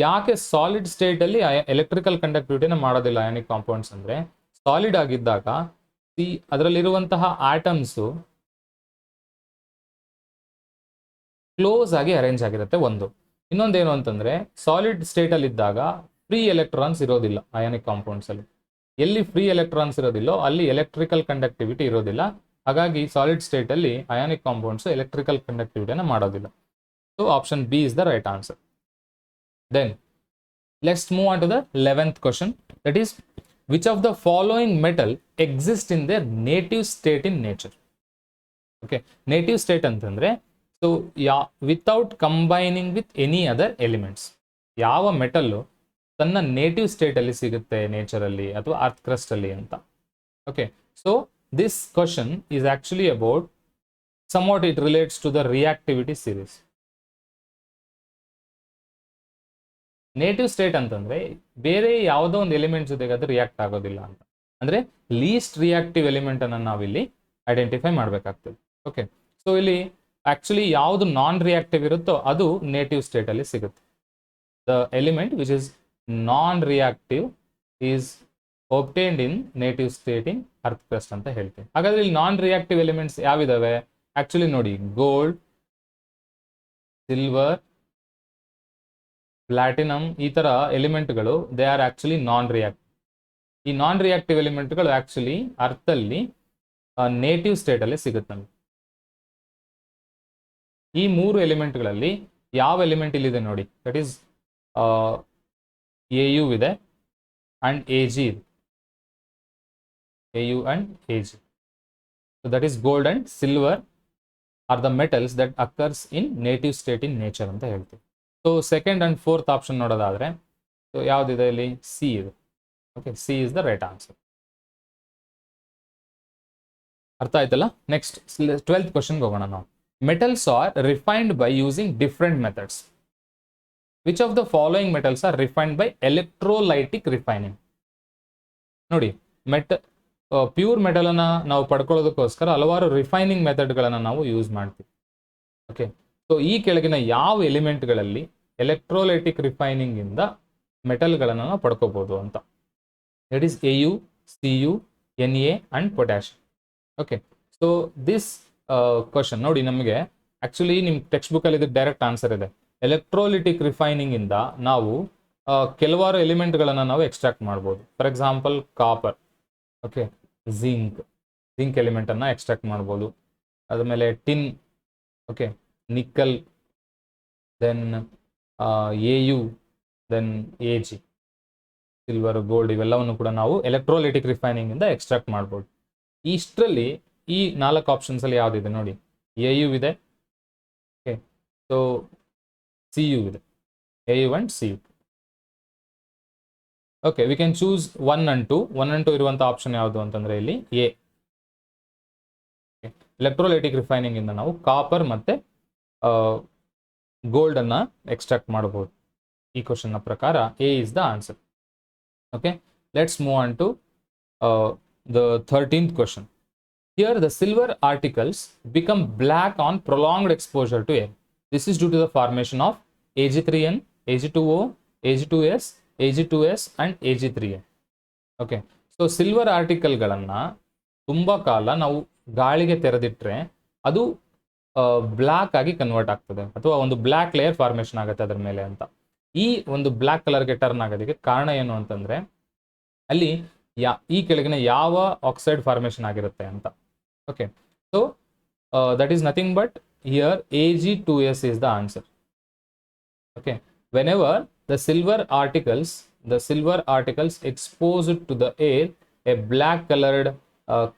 ಯಾಕೆ ಸಾಲಿಡ್ ಸ್ಟೇಟ್ ಅಲ್ಲಿ ಎಲೆಕ್ಟ್ರಿಕಲ್ ಕಂಡಕ್ಟಿವಿಟಿನ ಮಾಡೋದಿಲ್ಲ ಅಯಾನಿಕ್ ಕಾಂಪೌಂಡ್ಸ್ ಅಂದ್ರೆ, ಸಾಲಿಡ್ ಆಗಿದ್ದಾಗ ಅದರಲ್ಲಿರುವಂತಹ ಆಟಮ್ಸ್ ಕ್ಲೋಸ್ ಆಗಿ ಅರೇಂಜ್ ಆಗಿರುತ್ತೆ ಒಂದು. ಇನ್ನೊಂದೇನು ಅಂತಂದ್ರೆ, ಸಾಲಿಡ್ ಸ್ಟೇಟ್ ಅಲ್ಲಿ ಇದ್ದಾಗ ಫ್ರೀ ಎಲೆಕ್ಟ್ರಾನ್ಸ್ ಇರೋದಿಲ್ಲ ಅಯಾನಿಕ್ ಕಾಂಪೌಂಡ್ಸ್ ಅಲ್ಲಿ. ಎಲ್ಲಿ ಫ್ರೀ ಎಲೆಕ್ಟ್ರಾನ್ಸ್ ಇರೋದಿಲ್ಲೋ ಅಲ್ಲಿ ಎಲೆಕ್ಟ್ರಿಕಲ್ ಕಂಡಕ್ಟಿವಿಟಿ ಇರೋದಿಲ್ಲ. ಹಾಗಾಗಿ ಸಾಲಿಡ್ ಸ್ಟೇಟ್ ಅಲ್ಲಿ ಅಯಾನಿಕ್ ಕಾಂಪೌಂಡ್ಸ್ ಎಲೆಕ್ಟ್ರಿಕಲ್ ಕಂಡಕ್ಟಿವಿಟಿನ ಮಾಡೋದಿಲ್ಲ. So option B is the right answer. Then let's move on to the 11th question. That is, which of the following metal exist in their native state in nature? Okay, native state ಅಂತಂದ್ರೆ, so without combining with any other elements. ಯಾವ ಮೆಟಲ್ ತನ್ನ ನೇಟಿವ್ ಸ್ಟೇಟ್ ಅಲ್ಲಿ ಸಿಗುತ್ತೆ ನೇಚರ್ ಅಲ್ಲಿ ಅಥವಾ ಅರ್ತ್ ಕ್ರಸ್ಟ್ ಅಲ್ಲಿ ಅಂತ. Okay, so this question is actually about, somewhat it relates to the reactivity series. Native state ಅಂತಂದ್ರೆ ಬೇರೆ ಯಾವುದೋ ಒಂದು ಎಲಿಮೆಂಟ್ ಜೊತೆಗೆ ಅದು ರಿಯಾಕ್ಟ್ ಆಗೋದಿಲ್ಲ ಅಂತ. ಅಂದ್ರೆ ಲೀಸ್ಟ್ ರಿಯಾಕ್ಟಿವ್ ಎಲಿಮೆಂಟ್ ಅನ್ನು ನಾವಿಲ್ಲಿ ಐಡೆಂಟಿಫೈ ಮಾಡಬೇಕಾಗ್ತದೆ. ಓಕೆ, ಸೊ ಇಲ್ಲಿ ಆಕ್ಚುಲಿ ಯಾವುದು ನಾನ್ ರಿಯಾಕ್ಟಿವ್ ಇರುತ್ತೋ ಅದು ನೇಟಿವ್ ಸ್ಟೇಟ್ ಅಲ್ಲಿ ಸಿಗುತ್ತೆ. The element which is non reactive is obtained in native state in earth crust ಅಂತ ಹೇಳ್ತೀವಿ. ಹಾಗಾದ್ರೆ ಇಲ್ಲಿ ನಾನ್ ರಿಯಾಕ್ಟಿವ್ ಎಲಿಮೆಂಟ್ಸ್ ಯಾವಿದಾವೆ? ಆಕ್ಚುಲಿ ನೋಡಿ, ಗೋಲ್ಡ್, ಸಿಲ್ವರ್, ಪ್ಲಾಟಿನಮ್ ಈ ತರ ಎಲಿಮೆಂಟ್ಗಳು they are actually non reactive. ಈ ನಾನ್ ರಿಯಾಕ್ಟಿವ್ ಎಲಿಮೆಂಟ್ಗಳು ಆಕ್ಚುಲಿ ಅರ್ತ್ ಅಲ್ಲಿ ನೇಟಿವ್ ಸ್ಟೇಟ್ ಅಲ್ಲಿ ಸಿಗುತ್ತೆ ನಮಗೆ. ಈ ಮೂರು ಎಲಿಮೆಂಟ್ಗಳಲ್ಲಿ ಯಾವ ಎಲಿಮೆಂಟ್ ಇಲ್ಲಿದೆ ನೋಡಿ, ದಟ್ ಈಸ್ AU ಇದೆ ಅಂಡ್ AG ಇದೆ. AU and AG. So that is gold and silver are the metals that occurs in native state in nature ಅಂತ ಹೇಳ್ತೀವಿ. So second and fourth option ನೋಡೋದಾದ್ರೆ ಸೊ ಯಾವ್ದಿದೆ ಇಲ್ಲಿ? ಸಿ ಇದೆ. Okay, C is the right answer. ಅರ್ಥ ಆಯ್ತಲ್ಲ? ನೆಕ್ಸ್ಟ್ 12th ಕ್ವಶನ್ಗೆ ಹೋಗೋಣ ನಾವು. Metals are refined by using different methods. Which of the following metals R refined by electrolytic refining? ನೋಡಿ, ಪ್ಯೂರ್ ಮೆಟಲ್ ಅನ್ನ ನಾವು ಪಡ್ಕೊಳ್ಳೋದಕ್ಕೋಸ್ಕರ ಹಲವಾರು ರಿಫೈನಿಂಗ್ ಮೆಥಡ್ಗಳನ್ನು ನಾವು ಯೂಸ್ ಮಾಡ್ತೀವಿ. ಓಕೆ, ಸೊ ಈ ಕೆಳಗಿನ ಯಾವ ಎಲಿಮೆಂಟ್ಗಳಲ್ಲಿ ಎಲೆಕ್ಟ್ರೋಲೈಟಿಕ್ ರಿಫೈನಿಂಗ್ ಇಂದ ಮೆಟಲ್ಗಳನ್ನು ನಾವು ಪಡ್ಕೋಬಹುದು ಅಂತ. That is AU, CU, Na and potassium. Okay, so this question ನೋಡಿ, ನಮಗೆ ಆಕ್ಚುಲಿ ನಿಮ್ ಟೆಕ್ಸ್ಟ್ ಬುಕ್ ಅಲ್ಲಿ ಇದಕ್ಕೆ ಡೈರೆಕ್ಟ್ ಆನ್ಸರ್ ಇದೆ. ಎಲೆಕ್ಟ್ರೋಲಿಟಿಕ್ ರಿಫೈನಿಂಗ್ ಇಂದ ನಾವು ಕೆಲವಾರು ಎಲಿಮೆಂಟ್ಗಳನ್ನು ನಾವು ಎಕ್ಸ್ಟ್ರಾಕ್ಟ್ ಮಾಡ್ಬೋದು. For example copper, okay, zinc element ಅನ್ನ ಎಕ್ಸ್ಟ್ರಾಕ್ಟ್ ಮಾಡ್ಬೋದು. ಅದಾದ್ಮೇಲೆ tin, okay, nickel, then AU, then AG, silver, gold ಇವೆಲ್ಲವನ್ನು ಕೂಡ ನಾವು ಎಲೆಕ್ಟ್ರೋಲೈಟಿಕ್ ರಿಫೈನಿಂಗ್ ಇಂದ ಎಕ್ಸ್ಟ್ರಾಕ್ಟ್ ಮಾಡ್ಬೋದು. ಇಷ್ಟರಲ್ಲಿ ಈ 4 ಆಪ್ಷನ್ಸ್ ಅಲ್ಲಿ ಯಾವ್ದಿದೆ ನೋಡಿ? AU ಇದೆ, ಓಕೆ, ಸೊ CU ಇದೆ, AU and CU. Okay, we can choose 1 and 2. 1 and 2 ಇರುವಂತ ಆಪ್ಷನ್ ಯಾವುದು ಅಂತಂದ್ರೆ ಇಲ್ಲಿ A. ಎಲೆಕ್ಟ್ರೋಲೈಟಿಕ್ ರಿಫೈನಿಂಗ್ ಇಂದ ನಾವು ಕಾಪರ್ ಮತ್ತೆ ಗೋಲ್ಡ್ ಅನ್ನ ಎಕ್ಸ್ಟ್ರಾಕ್ಟ್ ಮಾಡಬಹುದು. ಈ ಕ್ವಶನ್ ನ ಪ್ರಕಾರ A is the answer. Okay, let's move on to the 13th question. Here the silver particles become black on prolonged exposure to air. This is due to the formation of Ag3n, Ag2O, Ag2s, Ag2s and Ag3n. Okay, so silver ಆರ್ಟಿಕಲ್ಗಳನ್ನ ತುಂಬಾ ಕಾಲ ನಾವು ಗಾಳಿಗೆ ತೆರೆದಿಟ್ರೆ ಅದು ಬ್ಲ್ಯಾಕ್ ಆಗಿ ಕನ್ವರ್ಟ್ ಆಗ್ತದೆ, ಅಥವಾ ಒಂದು ಬ್ಲ್ಯಾಕ್ ಲೇಯರ್ ಫಾರ್ಮೇಶನ್ ಆಗುತ್ತೆ ಅದರ ಮೇಲೆ ಅಂತ. ಈ ಒಂದು ಬ್ಲ್ಯಾಕ್ ಕಲರ್ಗೆ ಟರ್ನ್ ಆಗೋದಕ್ಕೆ ಕಾರಣ ಏನು ಅಂತಂದ್ರೆ ಅಲ್ಲಿ ಈ ಕೆಳಗಿನ ಯಾವ ಆಕ್ಸೈಡ್ ಫಾರ್ಮೇಶನ್ ಆಗಿರುತ್ತೆ ಅಂತ. Okay, so that is nothing but here Ag2s is the answer. Okay, whenever the silver articles exposed to the air, a black colored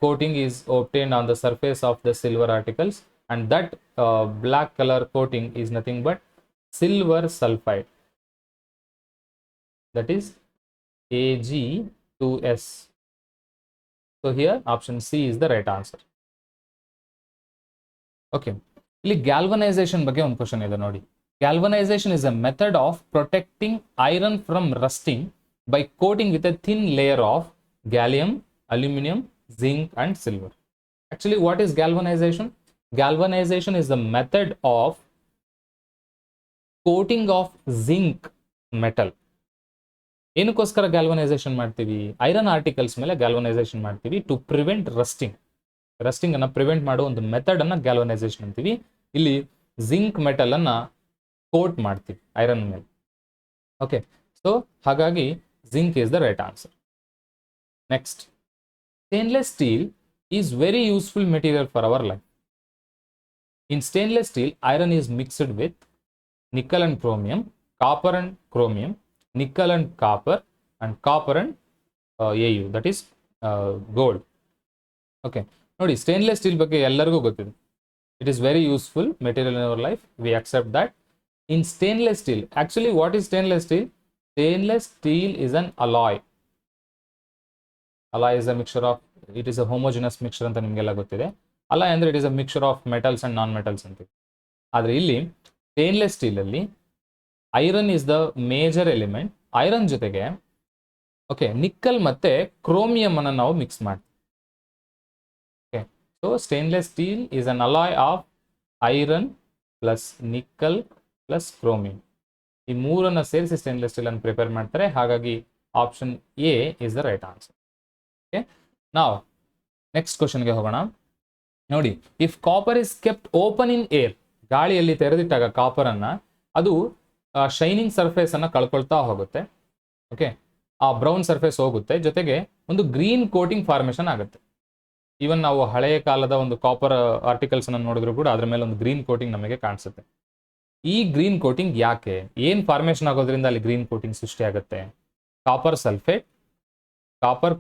coating is obtained on the surface of the silver articles, and that black color coating is nothing but silver sulfide. That is Ag2s. So here option C is the right answer. Okay, ಇಲ್ಲಿ ಗ್ಯಾಲ್ವನೈಸೇಷನ್ ಬಗ್ಗೆ ಒಂದು ಕ್ವಶನ್ ಇದೆ ನೋಡಿ. Galvanization is a method of protecting iron from rusting by coating with a thin layer of gallium, aluminum, zinc and silver. Actually, what is galvanization? Galvanization is the method of coating of zinc metal. ಏನಕ್ಕೋಸ್ಕರ ಗ್ಯಾಲ್ವನೈಸೇಷನ್ ಮಾಡ್ತೀವಿ? ಐರನ್ ಆರ್ಟಿಕಲ್ಸ್ ಮೇಲೆ ಗ್ಯಾಲ್ವನೈಸೇಷನ್ ಮಾಡ್ತೀವಿ ಟು ಪ್ರಿವೆಂಟ್ ರಸ್ಟಿಂಗ್ ಅನ್ನ ಪ್ರಿವೆಂಟ್ ಮಾಡೋ ಒಂದು ಮೆಥಡ್ ಅನ್ನ ಗ್ಯಾಲ್ವನೈಸೇಷನ್ ಅಂತೀವಿ. ಇಲ್ಲಿ ಜಿಂಕ್ ಮೆಟಲ್ ಅನ್ನ ಕೋಟ್ ಮಾಡ್ತೀವಿ ಐರನ್ ಮೇಲೆ. ಓಕೆ, ಸೊ ಹಾಗಾಗಿ zinc is the right answer. Next, stainless steel is very useful material for our life. In stainless steel iron is mixed with nickel and chromium, copper and chromium, nickel and copper and AU, that is gold. Okay, ನೋಡಿ, ಸ್ಟೇನ್ಲೆಸ್ ಸ್ಟೀಲ್ ಬಗ್ಗೆ ಎಲ್ಲರಿಗೂ ಗೊತ್ತಿದೆ. It is very useful material in our life, V accept that. In stainless steel, actually what is stainless steel? Stainless steel is an alloy. Alloy is a mixture of, it is a homogeneous mixture ಅಂತ ನಿಮಗೆಲ್ಲ ಗೊತ್ತಿದೆ. ಅಲಾಯ್ ಅಂದ್ರೆ it is a mixture of metals and non metals ಅಂತೀವಿ. ಆದ್ರೆ ಇಲ್ಲಿ ಸ್ಟೇನ್ಲೆಸ್ ಸ್ಟೀಲ್ ಅಲ್ಲಿ iron is the major element. Iron ಜೊತೆಗೆ ಓಕೆ ನಿಕ್ಕಲ್ ಮತ್ತೆ ಕ್ರೋಮಿಯಂ ಅನ್ನು ನಾವು ಮಿಕ್ಸ್ ಮಾಡ್ತೀವಿ. Okay, so stainless steel is an alloy of iron plus nickel plus chromium. ಈ ಮೂರನ್ನ ಸೇರಿಸಿ ಸ್ಟೇನ್ಲೆಸ್ ಸ್ಟೀಲ್ ಅನ್ನು ಪ್ರಿಪೇರ್ ಮಾಡ್ತಾರೆ. ಹಾಗಾಗಿ option A is the right answer. Okay, ನಾವು ನೆಕ್ಸ್ಟ್ ಕ್ವಶನ್ಗೆ ಹೋಗೋಣ. ನೋಡಿ, if copper is kept open in air, ಗಾಳಿಯಲ್ಲಿ ತೆರೆದಿಟ್ಟಾಗ ಕಾಪರ್ ಅನ್ನ ಅದು ಶೈನಿಂಗ್ ಸರ್ಫೇಸ್ ಅನ್ನ ಕಳ್ಕೊಳ್ತಾ ಹೋಗುತ್ತೆ. ಓಕೆ, ಆ ಬ್ರೌನ್ ಸರ್ಫೇಸ್ ಹೋಗುತ್ತೆ, ಜೊತೆಗೆ ಒಂದು ಗ್ರೀನ್ ಕೋಟಿಂಗ್ ಫಾರ್ಮೇಶನ್ ಆಗುತ್ತೆ. ಈವನ್ ನಾವು ಹಳೆಯ ಕಾಲದ ಒಂದು ಕಾಪರ್ ಆರ್ಟಿಕಲ್ಸ್ ಅನ್ನು ನೋಡಿದ್ರು ಕೂಡ ಅದ್ರ ಮೇಲೆ ಒಂದು ಗ್ರೀನ್ ಕೋಟಿಂಗ್ ನಮಗೆ ಕಾಣಿಸುತ್ತೆ. ಈ ಗ್ರೀನ್ ಕೋಟಿಂಗ್ ಯಾಕೆ, ಏನ್ ಫಾರ್ಮೇಶನ್ ಆಗೋದ್ರಿಂದ ಅಲ್ಲಿ ಗ್ರೀನ್ ಕೋಟಿಂಗ್ ಸೃಷ್ಟಿ ಆಗುತ್ತೆ? Copper sulphate, copper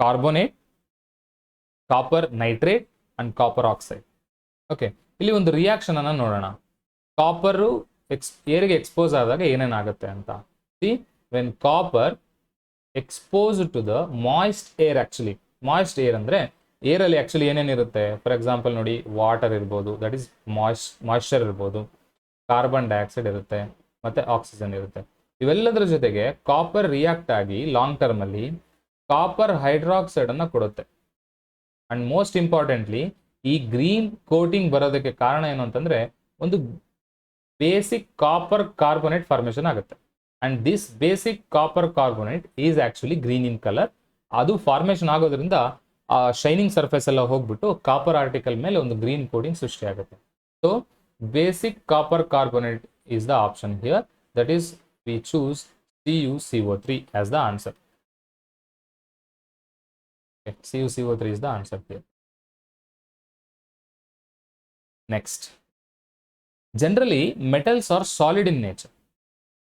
carbonate, copper nitrate and copper oxide. Okay, ಇಲ್ಲಿ ಒಂದು ರಿಯಾಕ್ಷನ್ ಅನ್ನ ನೋಡೋಣ. ಕಾಪರ್ ಏರಿಗೆ ಎಕ್ಸ್ಪೋಸ್ ಆದಾಗ ಏನೇನಾಗುತ್ತೆ ಅಂತ. See, when copper expose to the moist air, actually moist air ಅಂದ್ರೆ ಏರ್ ಅಲ್ಲಿ ಆಕ್ಚುಲಿ ಏನೇನಿರುತ್ತೆ? ಫಾರ್ ಎಕ್ಸಾಂಪಲ್ ನೋಡಿ, ವಾಟರ್ ಇರ್ಬೋದು, ದಟ್ ಈಸ್ ಮಾಯ್ಶ್ಚರ್ ಇರ್ಬೋದು, ಕಾರ್ಬನ್ ಡೈಆಕ್ಸೈಡ್ ಇರುತ್ತೆ, ಮತ್ತೆ ಆಕ್ಸಿಜನ್ ಇರುತ್ತೆ. ಇವೆಲ್ಲದರ ಜೊತೆಗೆ ಕಾಪರ್ ರಿಯಾಕ್ಟ್ ಆಗಿ ಲಾಂಗ್ ಟರ್ಮ್ ಅಲ್ಲಿ ಕಾಪರ್ ಹೈಡ್ರಾಕ್ಸೈಡ್ ಅನ್ನ ಕೊಡುತ್ತೆ. ಅಂಡ್ ಮೋಸ್ಟ್ ಇಂಪಾರ್ಟೆಂಟ್ಲಿ, ಈ ಗ್ರೀನ್ ಕೋಟಿಂಗ್ ಬರೋದಕ್ಕೆ ಕಾರಣ ಏನು ಅಂತಂದ್ರೆ ಒಂದು ಬೇಸಿಕ್ ಕಾಪರ್ ಕಾರ್ಬೋನೇಟ್ ಫಾರ್ಮೇಶನ್ ಆಗುತ್ತೆ. And this basic copper carbonate is actually green in colour. ಅದು ಫಾರ್ಮೇಶನ್ ಆಗೋದ್ರಿಂದ ಆ ಶೈನಿಂಗ್ ಸರ್ಫೇಸ್ ಎಲ್ಲ ಹೋಗ್ಬಿಟ್ಟು ಕಾಪರ್ ಆರ್ಟಿಕಲ್ ಮೇಲೆ ಒಂದು ಗ್ರೀನ್ ಕೋಟಿಂಗ್ ಸೃಷ್ಟಿ ಆಗುತ್ತೆ. So basic copper carbonate is the option here. That is V choose CuCO3 as the answer. Okay, CuCO3 is the answer here. Next, generally metals are solid in nature.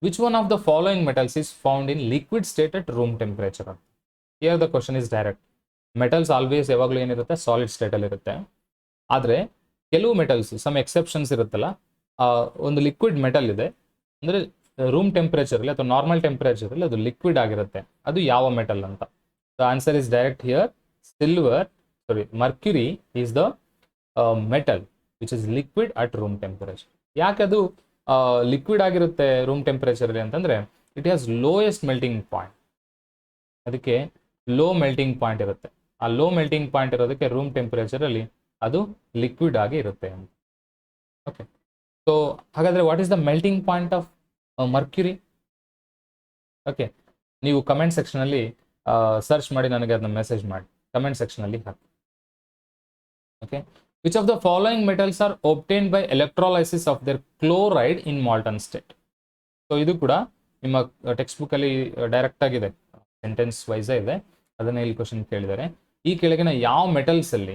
Which one of the following metals is found in liquid state at room temperature? Here the question is direct. Metals always ಯಾವಾಗಲೂ ಏನಿರುತ್ತೆ? ಸಾಲಿಡ್ ಸ್ಟೇಟ್ ಅಲ್ಲಿ ಇರುತ್ತೆ. ಆದರೆ ಕೆಲವು ಮೆಟಲ್ಸ್, ಸಮ್ ಎಕ್ಸೆಪ್ಷನ್ಸ್ ಇರುತ್ತಲ್ಲ, ಒಂದು ಲಿಕ್ವಿಡ್ ಮೆಟಲ್ ಇದೆ ಅಂದ್ರೆ ರೂಮ್ ಟೆಂಪರೇಚರ್ ಅಥವಾ ನಾರ್ಮಲ್ ಟೆಂಪರೇಚರ್ ಅಲ್ಲಿ ಅದು ಲಿಕ್ವಿಡ್ ಆಗಿರುತ್ತೆ. ಅದು ಯಾವ ಮೆಟಲ್ ಅಂತ? The answer is direct here. Mercury is the metal which is liquid at room temperature. ಯಾಕೆ ಅದು ಲಿಕ್ವಿಡ್ ಆಗಿರುತ್ತೆ ರೂಮ್ ಟೆಂಪರೇಚರ್ ಅಲ್ಲಿ ಅಂತಂದ್ರೆ it has lowest melting point. ಅದಕ್ಕೆ ಲೋ ಮೆಲ್ಟಿಂಗ್ ಪಾಯಿಂಟ್ ಇರುತ್ತೆ. ಆ ಲೋ ಮೆಲ್ಟಿಂಗ್ ಪಾಯಿಂಟ್ ಇರೋದಕ್ಕೆ ರೂಮ್ ಟೆಂಪರೇಚರ್ ಅಲ್ಲಿ ಅದು ಲಿಕ್ವಿಡ್ ಆಗಿ ಇರುತ್ತೆ. ಓಕೆ, ಸೊ ಹಾಗಾದ್ರೆ what is the melting point of mercury? Okay, ನೀವು ಕಮೆಂಟ್ ಸೆಕ್ಷನ್ ಅಲ್ಲಿ ಸರ್ಚ್ ಮಾಡಿ ನನಗೆ ಅದನ್ನ ಮೆಸೇಜ್ ಮಾಡಿ, ಕಮೆಂಟ್ ಸೆಕ್ಷನ್ ಅಲ್ಲಿ ಹಾಕಿ. Okay, which of the following metals are obtained by electrolysis of their chloride in molten state? So ಇದು ಕೂಡ ನಿಮ್ಮ ಟೆಕ್ಸ್ಟ್ ಬುಕ್ ಅಲ್ಲಿ ಡೈರೆಕ್ಟ್ ಆಗಿದೆ, ಸೆಂಟೆನ್ಸ್ ವೈಸ್ ಇದೆ. ಅದನ್ನ ಇಲ್ಲಿ ಕ್ವಶನ್ ಕೇಳಿದ್ದಾರೆ. ಈ ಕೆಳಗಿನ ಯಾವ ಮೆಟಲ್ಸ್ ಅಲ್ಲಿ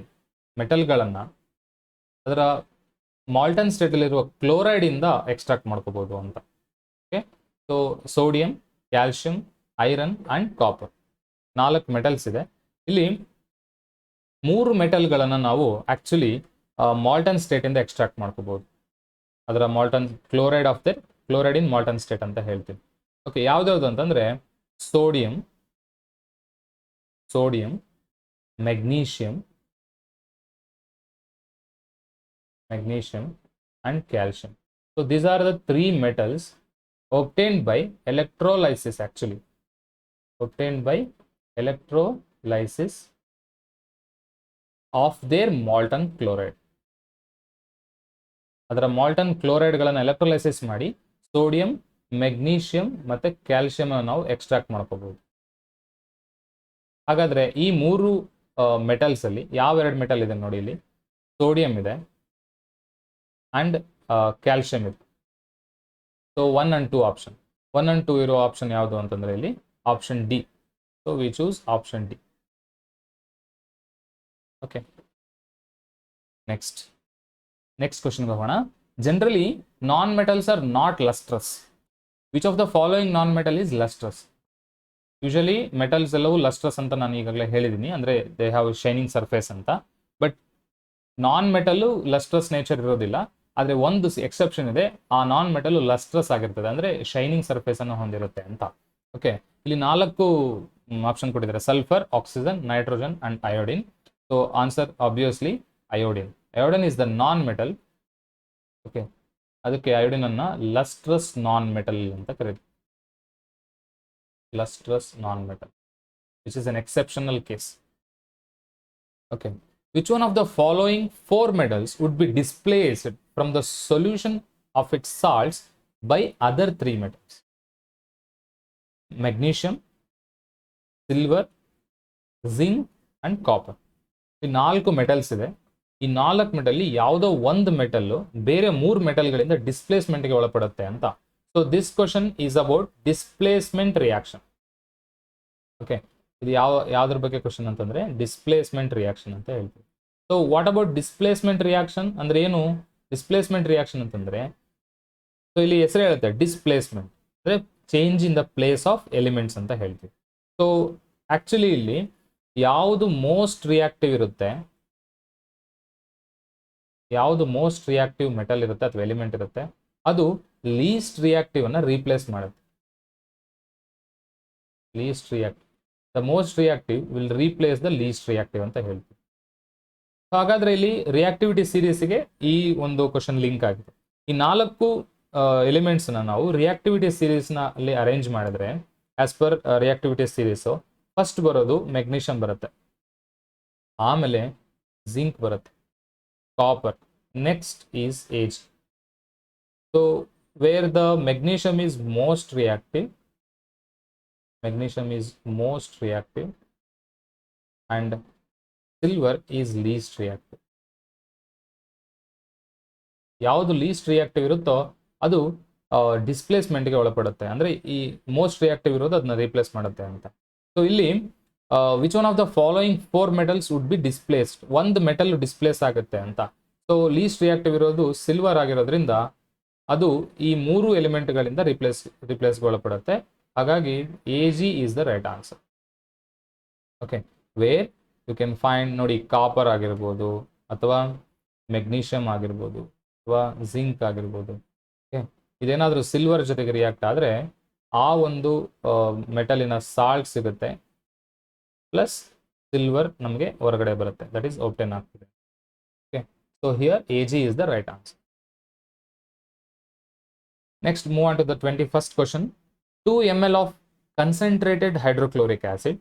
ಮೆಟಲ್ಗಳನ್ನ ಅದರ ಮಾಲ್ಟನ್ ಸ್ಟೇಟ್ ಅಲ್ಲಿ ಇರುವ ಕ್ಲೋರೈಡ್ ಇಂದ ಎಕ್ಸ್ಟ್ರಾಕ್ಟ್ ಮಾಡ್ಕೋಬಹುದು ಅಂತ? Okay, so sodium, calcium, iron and copper, 4 metals ಇದೆ. ಇಲ್ಲಿ 3 ಮೆಟಲ್ಗಳನ್ನ ನಾವು ಆಕ್ಚುಲಿ ಮಾಲ್ಟನ್ ಸ್ಟೇಟ್ ಇಂದ ಎಕ್ಸ್ಟ್ರಾಕ್ಟ್ ಮಾಡ್ಕೋಬಹುದು. ಅದರ molten chloride in molten state ಅಂತ ಹೇಳ್ತೀವಿ. ಓಕೆ, ಯಾವ್ದಾವ್ದು ಅಂತಂದ್ರೆ sodium, magnesium and calcium. So these are the 3 metals obtained by electrolysis, actually obtained by electrolysis of their molten chloride. ಅದರ ಮಾಲ್ಟನ್ ಕ್ಲೋರೈಡ್ ಗಳನ್ನ ಎಲೆಕ್ಟ್ರೋಲೈಸಿಸ್ ಮಾಡಿ ಸೋಡಿಯಂ, ಮೆಗ್ನೀಷಿಯಂ ಮತ್ತೆ ಕ್ಯಾಲ್ಸಿಯಂ ನಾವು ಎಕ್ಸ್ಟ್ರಾಕ್ಟ್ ಮಾಡ್ಕೋಬಹುದು. ಹಾಗಾದ್ರೆ ಈ 3 ಮೆಟಲ್ಸ್ ಅಲ್ಲಿ ಯಾವ 2 ಮೆಟಲ್ ಇದೆ ನೋಡಿ, ಇಲ್ಲಿ ಸೋಡಿಯಂ ಇದೆ ಅಂಡ್ ಕ್ಯಾಲ್ಸಿಯಂ ಇದೆ. ಸೊ 1 and 2 ಆಪ್ಷನ್, 1 and 2 ಇರೋ ಆಪ್ಷನ್ ಯಾವುದು ಅಂತಂದ್ರೆ ಇಲ್ಲಿ option D. So we choose option D. Okay, next question ಹೋಗೋಣ. Generally non metals are not lustrous. Which of the following non metal is lustrous? Usually metals ಎಲ್ಲವೂ ಲಸ್ಟ್ರಸ್ ಅಂತ ನಾನು ಈಗಾಗಲೇ ಹೇಳಿದ್ದೀನಿ, ಅಂದ್ರೆ ದೇ ಹ್ಯಾವ್ ಶೈನಿಂಗ್ ಸರ್ಫೇಸ್ ಅಂತ. But non metal lustrous nature ಇರೋದಿಲ್ಲ. ಆದ್ರೆ ಒಂದು ಎಕ್ಸೆಪ್ಷನ್ ಇದೆ, ಆ ನಾನ್ ಮೆಟಲ್ ಲಸ್ಟ್ರಸ್ ಆಗಿರ್ತದೆ, ಅಂದ್ರೆ ಶೈನಿಂಗ್ ಸರ್ಫೇಸ್ ಅನ್ನು ಹೊಂದಿರುತ್ತೆ ಅಂತ. ಓಕೆ, ಇಲ್ಲಿ 4 ಆಪ್ಷನ್ ಕೊಟ್ಟಿದ್ದಾರೆ: sulphur, oxygen, nitrogen and iodine. So answer obviously iodine. Iodine is the non metal. Okay, ಅದಕ್ಕೆ ಅಯೋಡಿನ್ ಅನ್ನ ಲಸ್ಟ್ರಸ್ ನಾನ್ ಮೆಟಲ್ ಅಂತ ಕರೀತಾರೆ. lustrous non-metal, which is an exceptional case. Okay, which one of the following 4 metals would be displaced from the solution of its salts by other 3 metals? Magnesium, silver, zinc and copper. ಈ 4 ಮೆಟಲ್ಸ್ ಇದೆ. ಈ 4 ಮೆಟಲ್ ಯಾವುದೋ ಒಂದು ಮೆಟಲ್ ಬೇರೆ 3 ಮೆಟಲ್ಗಳಿಂದ ಡಿಸ್ಪ್ಲೇಸ್ಮೆಂಟ್ಗೆ ಒಳಪಡುತ್ತೆ ಅಂತ. So this question is about displacement reaction. Okay, ಇದು ಯಾವ್ದ್ರ ಬಗ್ಗೆ ಕ್ವಶನ್ ಅಂತಂದ್ರೆ ಡಿಸ್ಪ್ಲೇಸ್ಮೆಂಟ್ ರಿಯಾಕ್ಷನ್ ಅಂತ ಹೇಳ್ತೀವಿ. So what about displacement reaction ಅಂದ್ರೆ ಏನು? ಡಿಸ್ಪ್ಲೇಸ್ಮೆಂಟ್ ರಿಯಾಕ್ಷನ್ ಅಂತಂದ್ರೆ, ಸೊ ಇಲ್ಲಿ ಹೆಸರು ಹೇಳುತ್ತೆ ಡಿಸ್ಪ್ಲೇಸ್ಮೆಂಟ್ ಅಂದ್ರೆ change in the place of elements ಅಂತ ಹೇಳ್ತೀವಿ. ಸೊ ಆಕ್ಚುಲಿ ಇಲ್ಲಿ ಯಾವುದು ಮೋಸ್ಟ್ ರಿಯಾಕ್ಟಿವ್ ಇರುತ್ತೆ, ಯಾವುದು ಮೋಸ್ಟ್ ರಿಯಾಕ್ಟಿವ್ ಮೆಟಲ್ ಇರುತ್ತೆ ಅಥವಾ ಎಲಿಮೆಂಟ್ ಇರುತ್ತೆ, ಅದು ಲೀಸ್ಟ್ ರಿಯಾಕ್ಟಿವ್ ಅನ್ನ ರೀಪ್ಲೇಸ್ ಮಾಡುತ್ತೆ. List reactive, the most reactive will replace the least reactive ಅಂತ ಹೇಳ್ತೀವಿ. ಹಾಗಾದ್ರೆ ಇಲ್ಲಿ ರಿಯಾಕ್ಟಿವಿಟಿ ಸೀರೀಸ್ಗೆ ಈ ಒಂದು ಕ್ವಶನ್ ಲಿಂಕ್ ಆಗಿದೆ. ಈ 4 ಎಲಿಮೆಂಟ್ಸ್ ನಾವು ರಿಯಾಕ್ಟಿವಿಟಿ ಸೀರೀಸ್ ನಲ್ಲಿ ಅರೇಂಜ್ ಮಾಡಿದ್ರೆ as per reactivity series first ಬರೋದು ಮೆಗ್ನೀಷಿಯಂ ಬರುತ್ತೆ, ಆಮೇಲೆ ಜಿಂಕ್ ಬರುತ್ತೆ, copper, next is age. So where the magnesium is most reactive, magnesium is most reactive and silver is least reactive. ಯಾವುದು ಲೀಸ್ಟ್ ರಿಯಾಕ್ಟಿವ್ ಇರುತ್ತೋ ಅದು ಡಿಸ್ಪ್ಲೇಸ್ಮೆಂಟ್ಗೆ ಒಳಪಡುತ್ತೆ, ಅಂದ್ರೆ ಈ ಮೋಸ್ಟ್ ರಿಯಾಕ್ಟಿವ್ ಇರೋದು ಅದನ್ನ ರೀಪ್ಲೇಸ್ ಮಾಡುತ್ತೆ ಅಂತ. ಸೊ ಇಲ್ಲಿ which one of the following 4 metals would be displaced, ಒಂದು ಮೆಟಲ್ ಡಿಸ್ಪ್ಲೇಸ್ ಆಗುತ್ತೆ ಅಂತ. ಸೊ ಲೀಸ್ಟ್ ರಿಯಾಕ್ಟಿವ್ ಇರೋದು ಸಿಲ್ವರ್ ಆಗಿರೋದ್ರಿಂದ ಅದು ಈ 3 ಎಲಿಮೆಂಟ್ಗಳಿಂದ ರಿಪ್ಲೇಸ್ಗೆ ಒಳಪಡುತ್ತೆ. ಹಾಗಾಗಿ AG is the right answer. Okay, where you can find ನೋಡಿ ಕಾಪರ್ ಆಗಿರ್ಬೋದು ಅಥವಾ ಮೆಗ್ನೀಷಿಯಂ ಆಗಿರ್ಬೋದು ಅಥವಾ ಜಿಂಕ್ ಆಗಿರ್ಬೋದು. ಓಕೆ, ಇದೇನಾದರೂ ಸಿಲ್ವರ್ ಜೊತೆಗೆ ರಿಯಾಕ್ಟ್ ಆದರೆ ಆ ಒಂದು ಮೆಟಲಿನ ಸಾಲ್ಟ್ ಸಿಗುತ್ತೆ ಪ್ಲಸ್ ಸಿಲ್ವರ್ ನಮಗೆ ಹೊರಗಡೆ ಬರುತ್ತೆ, ದಟ್ ಈಸ್ ಒಬ್ಟೇನ್ ಆಗ್ತದೆ. Okay, so here AG is the right answer. Next move on to the 21st question. 2 ml of concentrated hydrochloric acid,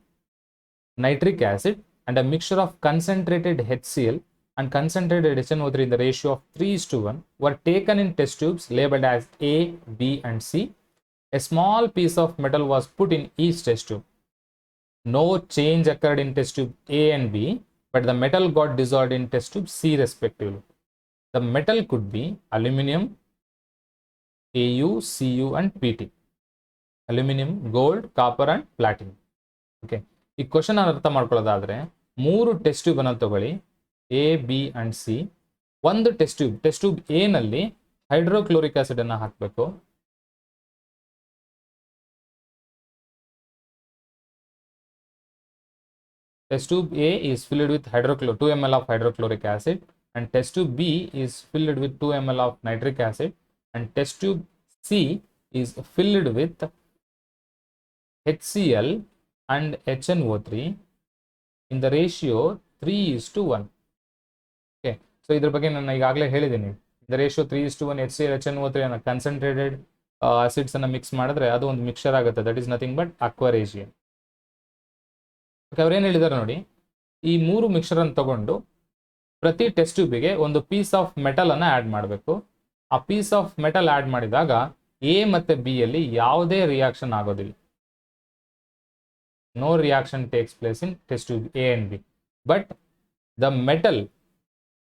nitric acid and a mixture of concentrated HCl and concentrated HNO3 in the ratio of 3:1 were taken in test tubes labeled as A, B and C. A small piece of metal was put in each test tube. No change occurred in test tube A and B, but the metal got dissolved in test tube C respectively. The metal could be aluminum, AU, CU and PT. Aluminium, gold, copper and platinum. Okay, ಈ ಕ್ವಶನ್ ಅರ್ಥ ಮಾಡ್ಕೊಳ್ಳೋದಾದ್ರೆ 3 ಟೆಸ್ಟ್ ಟ್ಯೂಬ್ ಅನ್ನು ತಗೊಳ್ಳಿ, A, B ಅಂಡ್ C. ಒಂದು ಟೆಸ್ಟ್ ಟ್ಯೂಬ್ A ನಲ್ಲಿ ಹೈಡ್ರೋಕ್ಲೋರಿಕ್ ಆಸಿಡ್ ಅನ್ನು ಹಾಕಬೇಕು. Test tube A is filled with 2 ml of hydrochloric acid and test tube B is filled with 2 ml of nitric acid and test tube C is filled with HCl and HNO3 in the ratio 3:1. Okay, so ಇದರ ಬಗ್ಗೆ ನಾನು ಈಗಾಗಲೇ ಹೇಳಿದ್ದೀನಿ. The ratio 3:1 HCl HNO3 ಅನ್ನು ಕನ್ಸಂಟ್ರೇಟೆಡ್ ಆಸಿಡ್ಸ್ ಅನ್ನು ಮಿಕ್ಸ್ ಮಾಡಿದ್ರೆ ಅದು ಒಂದು ಮಿಕ್ಸರ್ ಆಗುತ್ತೆ, that is nothing but aqua regia. Okay, ಅವ್ರು ಏನು ಹೇಳಿದ್ದಾರೆ ನೋಡಿ, ಈ 3 ಮಿಕ್ಸರ್ ಅನ್ನು ತಗೊಂಡು ಪ್ರತಿ ಟೆಸ್ಟ್ ಟ್ಯೂಬಿಗೆ ಒಂದು ಪೀಸ್ ಆಫ್ ಮೆಟಲ್ ಅನ್ನು ಆಡ್ ಮಾಡಬೇಕು. ಆ ಪೀಸ್ ಆಫ್ ಮೆಟಲ್ ಆಡ್ ಮಾಡಿದಾಗ A ಮತ್ತೆ B ಯಲ್ಲಿ ಯಾವುದೇ ರಿಯಾಕ್ಷನ್ ಆಗೋದಿಲ್ಲ. No reaction takes place in test tube A and B, but the metal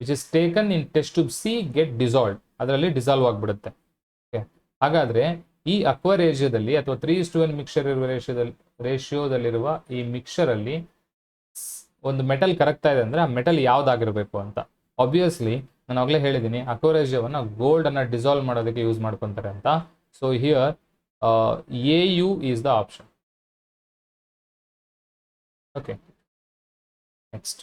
which is taken in test tube C get dissolved, ಅದರಲ್ಲಿ ಡಿಸಾಲ್ವ್ ಆಗಿಬಿಡುತ್ತೆ. ಓಕೆ, ಹಾಗಾದ್ರೆ ಈ ಅಕ್ವಾರೇಜಿಯಾದಲ್ಲಿ ಅಥವಾ 3:1 ಮಿಕ್ಸರ್ ಇರುವ ರೇಷಿಯೋದಲ್ಲಿರುವ ಈ ಮಿಕ್ಸರ್ ಅಲ್ಲಿ ಒಂದು ಮೆಟಲ್ ಕರಗ್ತಾ ಇದೆ ಅಂದ್ರೆ ಆ ಮೆಟಲ್ ಯಾವ್ದಾಗಿರ್ಬೇಕು ಅಂತ. ಆಬ್ವಿಯಸ್ಲಿ ನಾನು ಆಗಲೇ ಹೇಳಿದ್ದೀನಿ, ಅಕ್ವಾರೇಜಿಯವನ್ನ ಗೋಲ್ಡ್ ಅನ್ನ ಡಿಸಾಲ್ವ್ ಮಾಡೋದಕ್ಕೆ ಯೂಸ್ ಮಾಡ್ಕೊಂತಾರೆ ಅಂತ. So here AU is the option. Okay, next.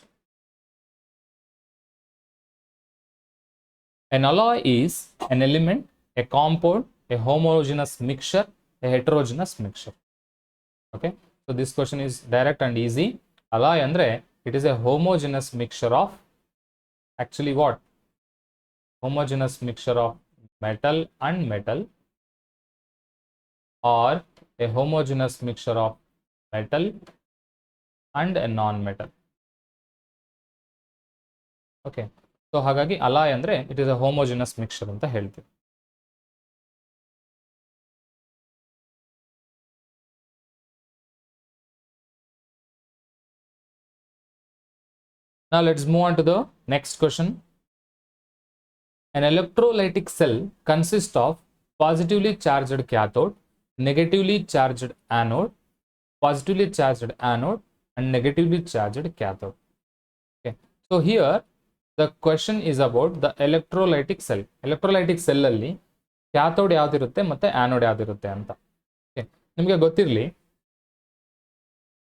An alloy is an element, a compound, a homogeneous mixture, a heterogeneous mixture. Okay, so this question is direct and easy. Alloy andre it is a homogeneous mixture of, actually what? Homogeneous mixture of metal and metal, or a homogeneous mixture of metal and a non-metal. Okay, so ಹಾಗಾಗಿ ಅಲಾಯ್ ಅಂದ್ರೆ it is a homogeneous mixer ಅಂತ ಹೇಳ್ತೀವಿ. Now let's move on to the next question. An electrolytic cell consists of positively charged cathode, negatively charged anode, positively charged anode, and negatively charged cathode. Okay. So here the question is about the electrolytic cell. Electrolytic cell ಅಲ್ಲಿ ಕ್ಯಾಥೋಡ್ ಯಾವ್ದಿರುತ್ತೆ ಮತ್ತೆ ಆನೋಡ್ ಯಾವ್ದಿರುತ್ತೆ ಅಂತ. ನಿಮಗೆ ಗೊತ್ತಿರಲಿ,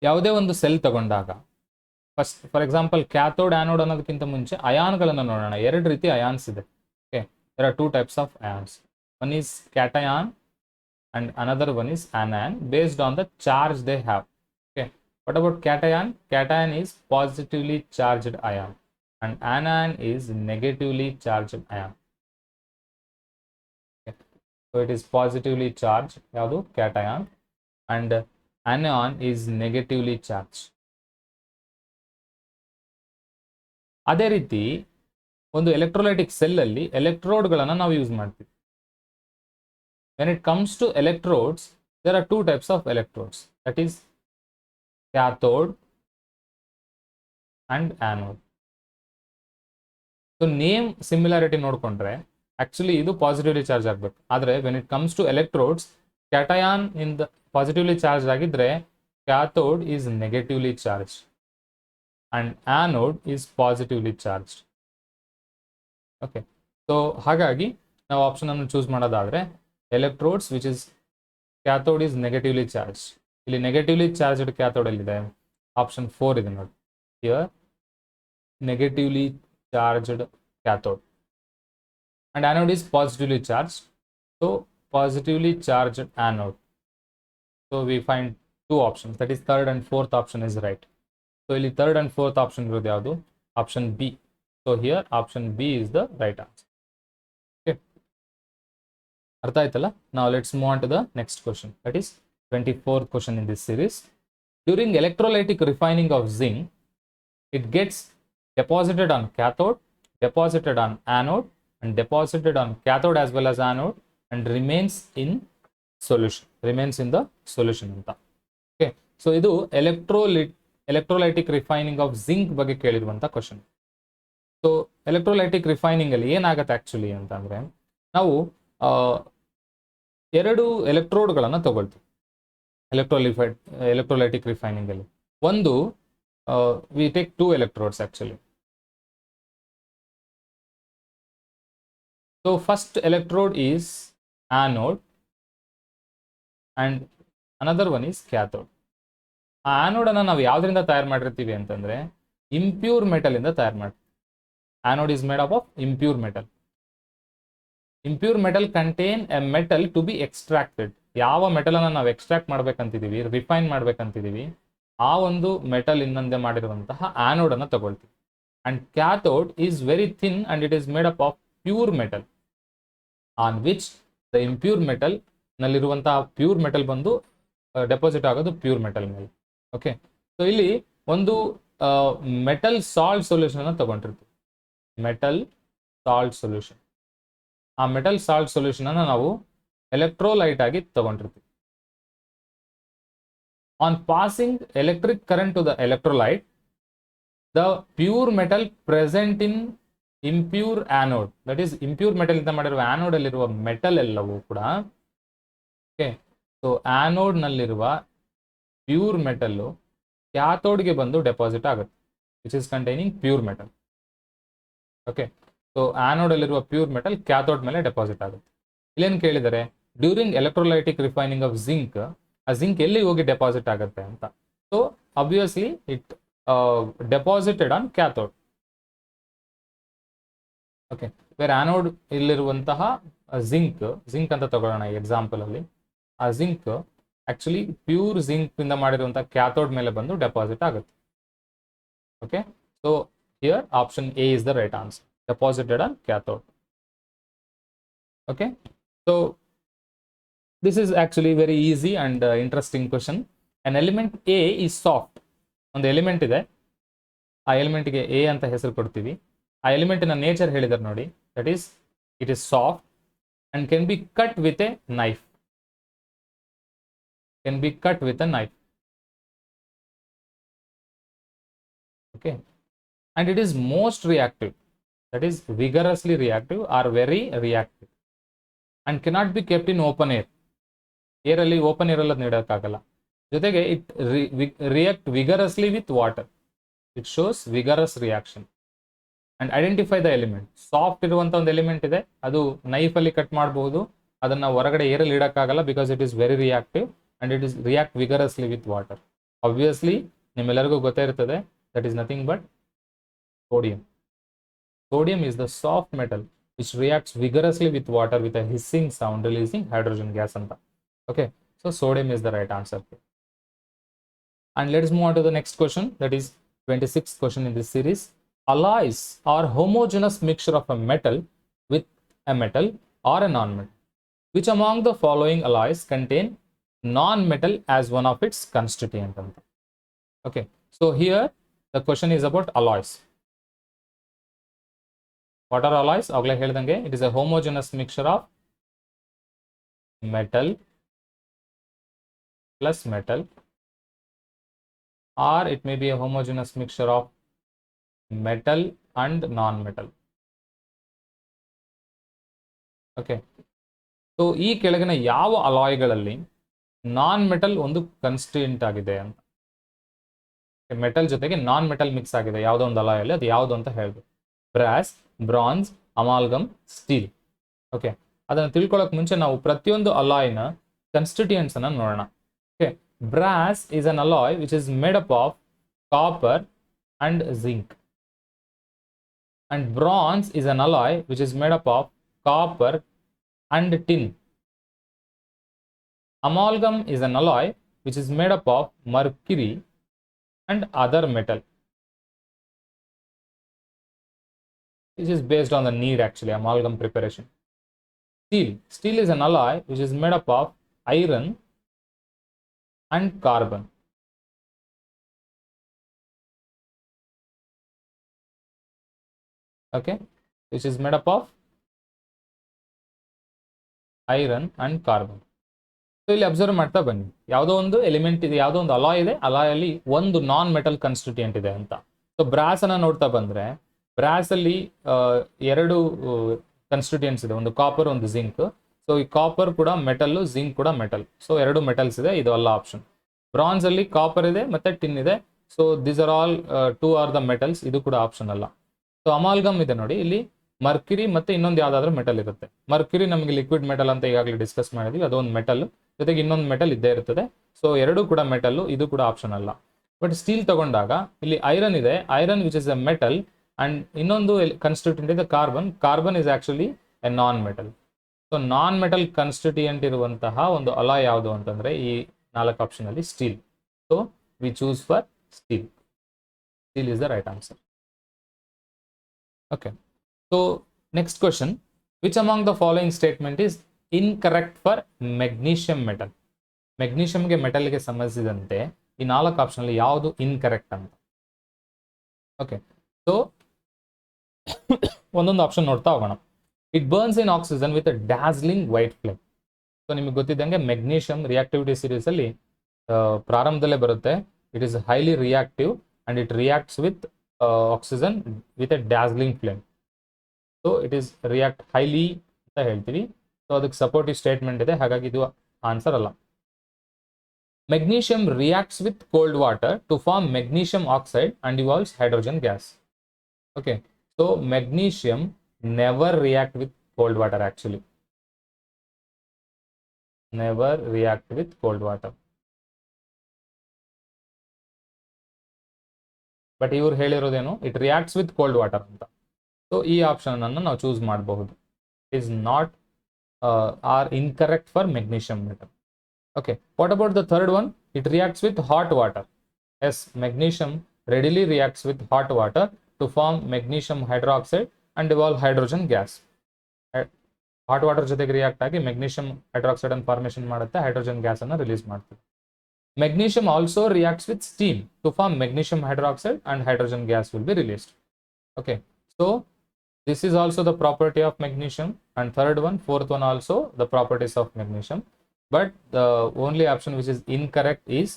ಯಾವುದೇ ಒಂದು ಸೆಲ್ ತಗೊಂಡಾಗ first for example cathode anode ಅನ್ನೋದಕ್ಕಿಂತ ಮುಂಚೆ ಅಯಾನ್ಗಳನ್ನು ನೋಡೋಣ. ಎರಡು ರೀತಿ ಅಯಾನ್ಸ್ ಇದೆ. Okay, there are two types of ions. One is cation and another one is anion based on the charge they have. Okay, what about cation? Cation is positively charged ion and anion is negatively charged ion. Okay, so it is positively charged yadu cation and anion is negatively charged. ಅದೇ ರೀತಿ ಒಂದು ಎಲೆಕ್ಟ್ರೋಲೈಟಿಕ್ ಸೆಲ್ ಅಲ್ಲಿ ಎಲೆಕ್ಟ್ರೋಡ್ ಗಳನ್ನು ನಾವು ಯೂಸ್ ಮಾಡ್ತೀವಿ. When it comes to electrodes, there are two types of electrodes, that is cathode and anode. So name similarity ನೋಡ್ಕೊಂಡ್ರೆ actually ಇದು positively charge ಆಗಬೇಕು. ಆದರೆ when it comes to electrodes, cation in the positively charged ಆಗಿದ್ರೆ cathode is negatively charged and anode is positively charged. Okay, so ಹಾಗಾಗಿ ನಾವು ಆಪ್ಷನ್ ಅನ್ನು ಚೂಸ್ ಮಾಡೋದಾದ್ರೆ electrodes which is cathode is negatively charged. ಇಲ್ಲಿ negatively charged cathode ಎಲ್ಲಿದೆ? ಆಪ್ಷನ್ 4 ಇದೆ ನೋಡಿ. Here negatively charged cathode and anode is positively charged, so positively charged anode. So we find two options, that is third and fourth option is right. So ಇಲ್ಲಿ third and fourth option ಇರೋದು ಯಾವುದು? Option B. So here option B is the right answer. ಅರ್ಥ ಆಯ್ತಲ್ಲ? Now let's move on to the next question, that is 24th question in this series. During electrolytic refining of zinc, it gets deposited on cathode, deposited on anode, and deposited on cathode as well as anode, and remains in the solution ಅಂತ. Okay, so ಇದು electrolytic refining of zinc ಬಗ್ಗೆ ಕೇಳಿರುವಂತ ಕ್ವಶನ್. ಸೊ ಎಲೆಕ್ಟ್ರೋಲೈಟಿಕ್ ರಿಫೈನಿಂಗ್ ಅಲ್ಲಿ ಏನಾಗುತ್ತೆ ಆಕ್ಚುಲಿ ಅಂತಂದ್ರೆ, ನಾವು ಎರಡು ಎಲೆಕ್ಟ್ರೋಡ್ಗಳನ್ನು ತಗೊಳ್ತೀವಿ ಎಲೆಕ್ಟ್ರೋಲೈಟಿಕ್ ರಿಫೈನಿಂಗ್ ಅಲ್ಲಿ. ಒಂದು we take two electrodes actually. So first electrode is anode and another one is cathode. ಆ ಆನೋಡ್ ಅನ್ನ ನಾವು ಯಾವ್ದ್ರಿಂದ ತಯಾರು ಮಾಡಿರ್ತೀವಿ ಅಂತಂದ್ರೆ ಇಂಪ್ಯೂರ್ ಮೆಟಲ್ ಇಂದ ತಯಾರು ಮಾಡ್ತೀವಿ. Anode is made up of impure metal. Impure metal contain a metal to be extracted. ಯಾವ ಮೆಟಲ್ ಅನ್ನ ನಾವು ಎಕ್ಸ್ಟ್ರಾಕ್ಟ್ ಮಾಡ್ಬೇಕಂತಿದೀವಿ, ರಿಫೈನ್ ಮಾಡ್ಬೇಕಂತಿದೀವಿ, ಆ ಒಂದು ಮೆಟಲ್ ಇನ್ನೊಂದೇ ಮಾಡಿರುವಂತಹ ಆನೋಡ್ ಅನ್ನ ತಗೊಳ್ತೀವಿ. And cathode is very thin and it is made up of pure metal on which the impure metal ನಲ್ಲಿರುವಂತಹ ಪ್ಯೂರ್ ಮೆಟಲ್ ಬಂದು ಡೆಪಾಸಿಟ್ ಆಗೋದು ಪ್ಯೂರ್ ಮೆಟಲ್ ಮೇಲೆ. ಓಕೆ, ಸೊ ಇಲ್ಲಿ ಒಂದು ಮೆಟಲ್ ಸಾಲ್ಟ್ ಸೊಲ್ಯೂಷನ್ ಅನ್ನ ತಗೊಂಡಿರ್ತೀವಿ. Metal salt solution. ಆ ಮೆಟಲ್ ಸಾಲ್ಟ್ ಸೊಲ್ಯೂಷನ್ ಅನ್ನು ನಾವು ಎಲೆಕ್ಟ್ರೋಲೈಟ್ ಆಗಿ ತಗೊಂಡಿರ್ತೀವಿ. On passing electric current to the electrolyte, the pure metal present in impure anode, that is impure metal ಇಂದ ಮಾಡಿರುವ ಆನೋಡ್ ಅಲ್ಲಿರುವ ಮೆಟಲ್ ಎಲ್ಲವೂ ಕೂಡ, ಓಕೆ, ಸೊ ಆನೋಡ್ ನಲ್ಲಿರುವ ಪ್ಯೂರ್ ಮೆಟಲ್ ಕ್ಯಾಥೋಡ್ಗೆ ಬಂದು ಡೆಪಾಸಿಟ್ ಆಗುತ್ತೆ, which is containing pure metal. Okay, so anode ಅಲ್ಲಿರುವ ಪ್ಯೂರ್ ಮೆಟಲ್ ಕ್ಯಾಥೋಡ್ ಮೇಲೆ ಡೆಪಾಸಿಟ್ ಆಗುತ್ತೆ. ಇಲ್ಲೇನು ಕೇಳಿದರೆ, during electrolytic refining of zinc, ಆ ಜಿಂಕ್ ಎಲ್ಲಿ ಹೋಗಿ ಡೆಪಾಸಿಟ್ ಆಗುತ್ತೆ ಅಂತ. So obviously it deposited on cathode. Okay, ಬೇರೆ ಆನೋಡ್ ಇಲ್ಲಿರುವಂತಹ ಜಿಂಕ್ ಅಂತ ತಗೊಳ್ಳೋಣ ಈ ಎಕ್ಸಾಂಪಲ್ ಅಲ್ಲಿ. ಆ ಜಿಂಕ್ ಆಕ್ಚುಲಿ ಪ್ಯೂರ್ ಜಿಂಕ್ ಇಂದ ಮಾಡಿರುವಂತಹ ಕ್ಯಾಥೋಡ್ ಮೇಲೆ ಬಂದು ಡೆಪಾಸಿಟ್ ಆಗುತ್ತೆ. Okay, so here option A is the right answer, deposited on cathode. Okay, so this is actually very easy and interesting question. An element A is soft. ಒಂದು ಎಲಿಮೆಂಟ್ ಇದೆ, ಆ ಎಲಿಮೆಂಟ್ಗೆ ಎ ಅಂತ ಹೆಸರು ಕೊಡ್ತೀವಿ. ಆ ಎಲಿಮೆಂಟಿನ ನೇಚರ್ ಹೇಳಿದಾರೆ ನೋಡಿ, that is it is soft and can be cut with A knife. Can be cut with a knife. Okay, and it is most reactive, that is vigorously reactive or very reactive, and cannot be kept in open air. Air ಅಲ್ಲಿ ಓಪನ್ ಏರ್ ಅಲ್ಲಿ ನೀಡೋಕ್ಕಾಗಲ್ಲ. ಜೊತೆಗೆ it react vigorously with water. It shows vigorous reaction. And identify the element. Soft ಇರುವಂತ ಒಂದು ಎಲಿಮೆಂಟ್ ಇದೆ, ಅದು ನೈಫ್ ಅಲ್ಲಿ ಕಟ್ ಮಾಡಬಹುದು, ಅದನ್ನ ಹೊರಗಡೆ ಏರಲ್ಲಿ ಇಡಕ್ಕಾಗಲ್ಲ because it is very reactive and it is react vigorously with water. Obviously ನಿಮ್ಮೆಲ್ಲರಿಗೂ ಗೊತ್ತೇ ಇರ್ತದೆ, that is nothing but sodium. Sodium is the soft metal which reacts vigorously with water with a hissing sound releasing hydrogen gas anta. Okay, so sodium is the right answer. And let's move on to the next question, that is 26th question in this series. Alloys are homogeneous mixture of a metal with a metal or a non-metal. Which among the following alloys contain non-metal as one of its constituent anta? Okay, so here the question is about alloys. What are alloys? Agla ಹೇಳಿದಂಗೆ it is a homogeneous mixture of metal plus metal, or it may be a homogeneous mixture of metal and non-metal. Okay, so ಈ ಕೆಳಗಿನ ಯಾವ ಅಲಾಯ್ಗಳಲ್ಲಿ ನಾನ್ ಮೆಟಲ್ ಒಂದು ಕನ್ಸ್ಟಿಟ್ಯೂಯೆಂಟ್ ಆಗಿದೆ ಅಂತ. ಮೆಟಲ್ ಜೊತೆಗೆ ನಾನ್ ಮೆಟಲ್ ಮಿಕ್ಸ್ ಆಗಿದೆ ಯಾವುದೋ ಒಂದು ಅಲಾಯ್ ಅಲ್ಲಿ, ಅದು ಯಾವುದು ಅಂತ ಹೇಳ್ಬೇಕು. Brass, bronze, amalgam, steel. Okay, ಅದನ್ನು ತಿಳ್ಕೊಳ್ಳೋಕೆ ಮುಂಚೆ ನಾವು ಪ್ರತಿಯೊಂದು ಅಲಾಯ್ನ ಕನ್ಸ್ಟಿಟ್ಯೂಯೆಂಟ್ಸ್ ಅನ್ನು ನೋಡೋಣ. Okay, brass is an alloy which is made up of copper and zinc, and bronze is an alloy which is made up of copper and tin. Amalgam is an alloy which is made up of mercury and other metal, which is based on the need actually, amalgam preparation. Steel is an alloy which is made up of iron and carbon. Okay, which is made up of iron and carbon. So ಇಲ್ಲಿ ಅಬ್ಸರ್ವ್ ಮಾಡ್ತಾ ಬನ್ನಿ, ಯಾವುದೋ ಒಂದು ಎಲಿಮೆಂಟ್ ಇದೆ, ಯಾವುದೋ ಒಂದು ಅಲಾಯ್ ಇದೆ, ಅಲಾಯ್ ಅಲ್ಲಿ ಒಂದು ನಾನ್ ಮೆಟಲ್ ಕನ್ಸ್ಟಿಟ್ಯೂಯೆಂಟ್ ಇದೆ ಅಂತ. ಸೊ ಬ್ರಾಸ್ ಅನ್ನ ನೋಡ್ತಾ ಬಂದ್ರೆ ಬ್ರಾಸ್ ಅಲ್ಲಿ ಎರಡು ಕನ್ಸ್ಟಿಟ್ಯೂಯೆಂಟ್ಸ್ ಇದೆ, ಒಂದು ಕಾಪರ್ ಒಂದು ಜಿಂಕ್. ಸೊ ಈ ಕಾಪರ್ ಕೂಡ ಮೆಟಲ್, ಜಿಂಕ್ ಕೂಡ ಮೆಟಲ್, ಸೊ ಎರಡು ಮೆಟಲ್ಸ್ ಇದೆ, ಇದು ಅಲ್ಲ ಆಪ್ಷನ್. ಬ್ರಾನ್ಸ್ ಅಲ್ಲಿ ಕಾಪರ್ ಇದೆ ಮತ್ತೆ ಟಿನ್ ಇದೆ, so this are all two are the metals, ಇದು ಕೂಡ ಆಪ್ಷನ್ ಅಲ್ಲ. ಸೊ ಅಮಾಲ್ಗಮ್ ಇದೆ ನೋಡಿ, ಇಲ್ಲಿ ಮರ್ಕ್ಯುರಿ ಮತ್ತೆ ಇನ್ನೊಂದು ಯಾವ್ದಾದ್ರು ಮೆಟಲ್ ಇರುತ್ತೆ. ಮರ್ಕ್ಯುರಿ ನಮಗೆ ಲಿಕ್ವಿಡ್ ಮೆಟಲ್ ಅಂತ ಈಗಾಗಲೇ ಡಿಸ್ಕಸ್ ಮಾಡಿದ್ವಿ, ಅದೊಂದು ಮೆಟಲ್, ಜೊತೆಗೆ ಇನ್ನೊಂದು ಮೆಟಲ್ ಇದ್ದೇ ಇರ್ತದೆ. ಸೊ ಎರಡು ಕೂಡ ಮೆಟಲ್, ಇದು ಕೂಡ ಆಪ್ಷನ್ ಅಲ್ಲ. ಬಟ್ ಸ್ಟೀಲ್ ತಗೊಂಡಾಗ ಇಲ್ಲಿ ಐರನ್ ಇದೆ, iron which is a metal, and ಇನ್ನೊಂದು ಕನ್ಸ್ಟಿಟ್ಯೂಯೆಂಟ್ ಇದೆ carbon. Carbon is actually a non metal. So non metal constituent ಇರುವಂತಹ ಒಂದು ಅಲಾಯ್ ಯಾವುದು ಅಂತಂದ್ರೆ ಈ 4 ಆಪ್ಷನ್ ಅಲ್ಲಿ steel. So we choose for steel. Steel is the right answer. Okay, so next question, which among the following statement is incorrect for magnesium metal? magnesium ಗೆ ಮೆಟಲ್ ಗೆ ಸಂಬಂಧಿಸಿದಂತೆ ಈ 4 ಆಪ್ಷನ್ ಅಲ್ಲಿ ಯಾವುದು ಇನ್ಕರೆಕ್ಟ್ ಅಂತ. ಓಕೆ, ಸೊ ಒಂದೊಂದು ಆಪ್ಷನ್ ನೋಡ್ತಾ ಹೋಗೋಣ. It burns in oxygen with a dazzling white flame. So ನಿಮಗೆ ಗೊತ್ತಿದ್ದಂಗೆ ಮೆಗ್ನೀಷಿಯಂ ರಿಯಾಕ್ಟಿವಿಟಿ ಸೀರೀಸ್ ಅಲ್ಲಿ ಪ್ರಾರಂಭದಲ್ಲೇ ಬರುತ್ತೆ. It is highly reactive and it reacts with oxygen with a dazzling flame. So it is react highly ಅಂತ ಹೇಳ್ತೀವಿ. ಸೊ ಅದಕ್ಕೆ ಸಪೋರ್ಟಿವ್ ಸ್ಟೇಟ್ಮೆಂಟ್ ಇದೆ, ಹಾಗಾಗಿ ಇದು ಆನ್ಸರ್ ಅಲ್ಲ. Magnesium reacts with cold water to form magnesium oxide and evolves hydrogen gas. Okay, so magnesium never react with cold water actually. Never react with cold water. But ಇವ್ರು ಹೇಳಿರೋದೇನು, it reacts with cold water ಅಂತ. ಸೊ ಈ ಆಪ್ಷನ್ ಅನ್ನು ನಾವು ಚೂಸ್ ಮಾಡಬಹುದು. Is not or incorrect for magnesium metal. Okay, what about the third one? It reacts with hot water. Yes, magnesium readily reacts with hot water to form magnesium hydroxide and evolve hydrogen gas. Hot water ಜೊತೆಗೆ ರಿಯಾಕ್ಟ್ ಆಗಿ ಮೆಗ್ನೀಷಿಯಂ ಹೈಡ್ರಾಕ್ಸೈಡ್ ಅನ್ನು ಫಾರ್ಮೇಷನ್ ಮಾಡುತ್ತೆ, ಹೈಡ್ರೋಜನ್ ಗ್ಯಾಸ್ ಅನ್ನು ರಿಲೀಸ್ ಮಾಡ್ತದೆ. Magnesium also reacts with steam to form magnesium hydroxide and hydrogen gas will be released. Okay, so this is also the property of magnesium, and third one, fourth one also the properties of magnesium. But the only option which is incorrect is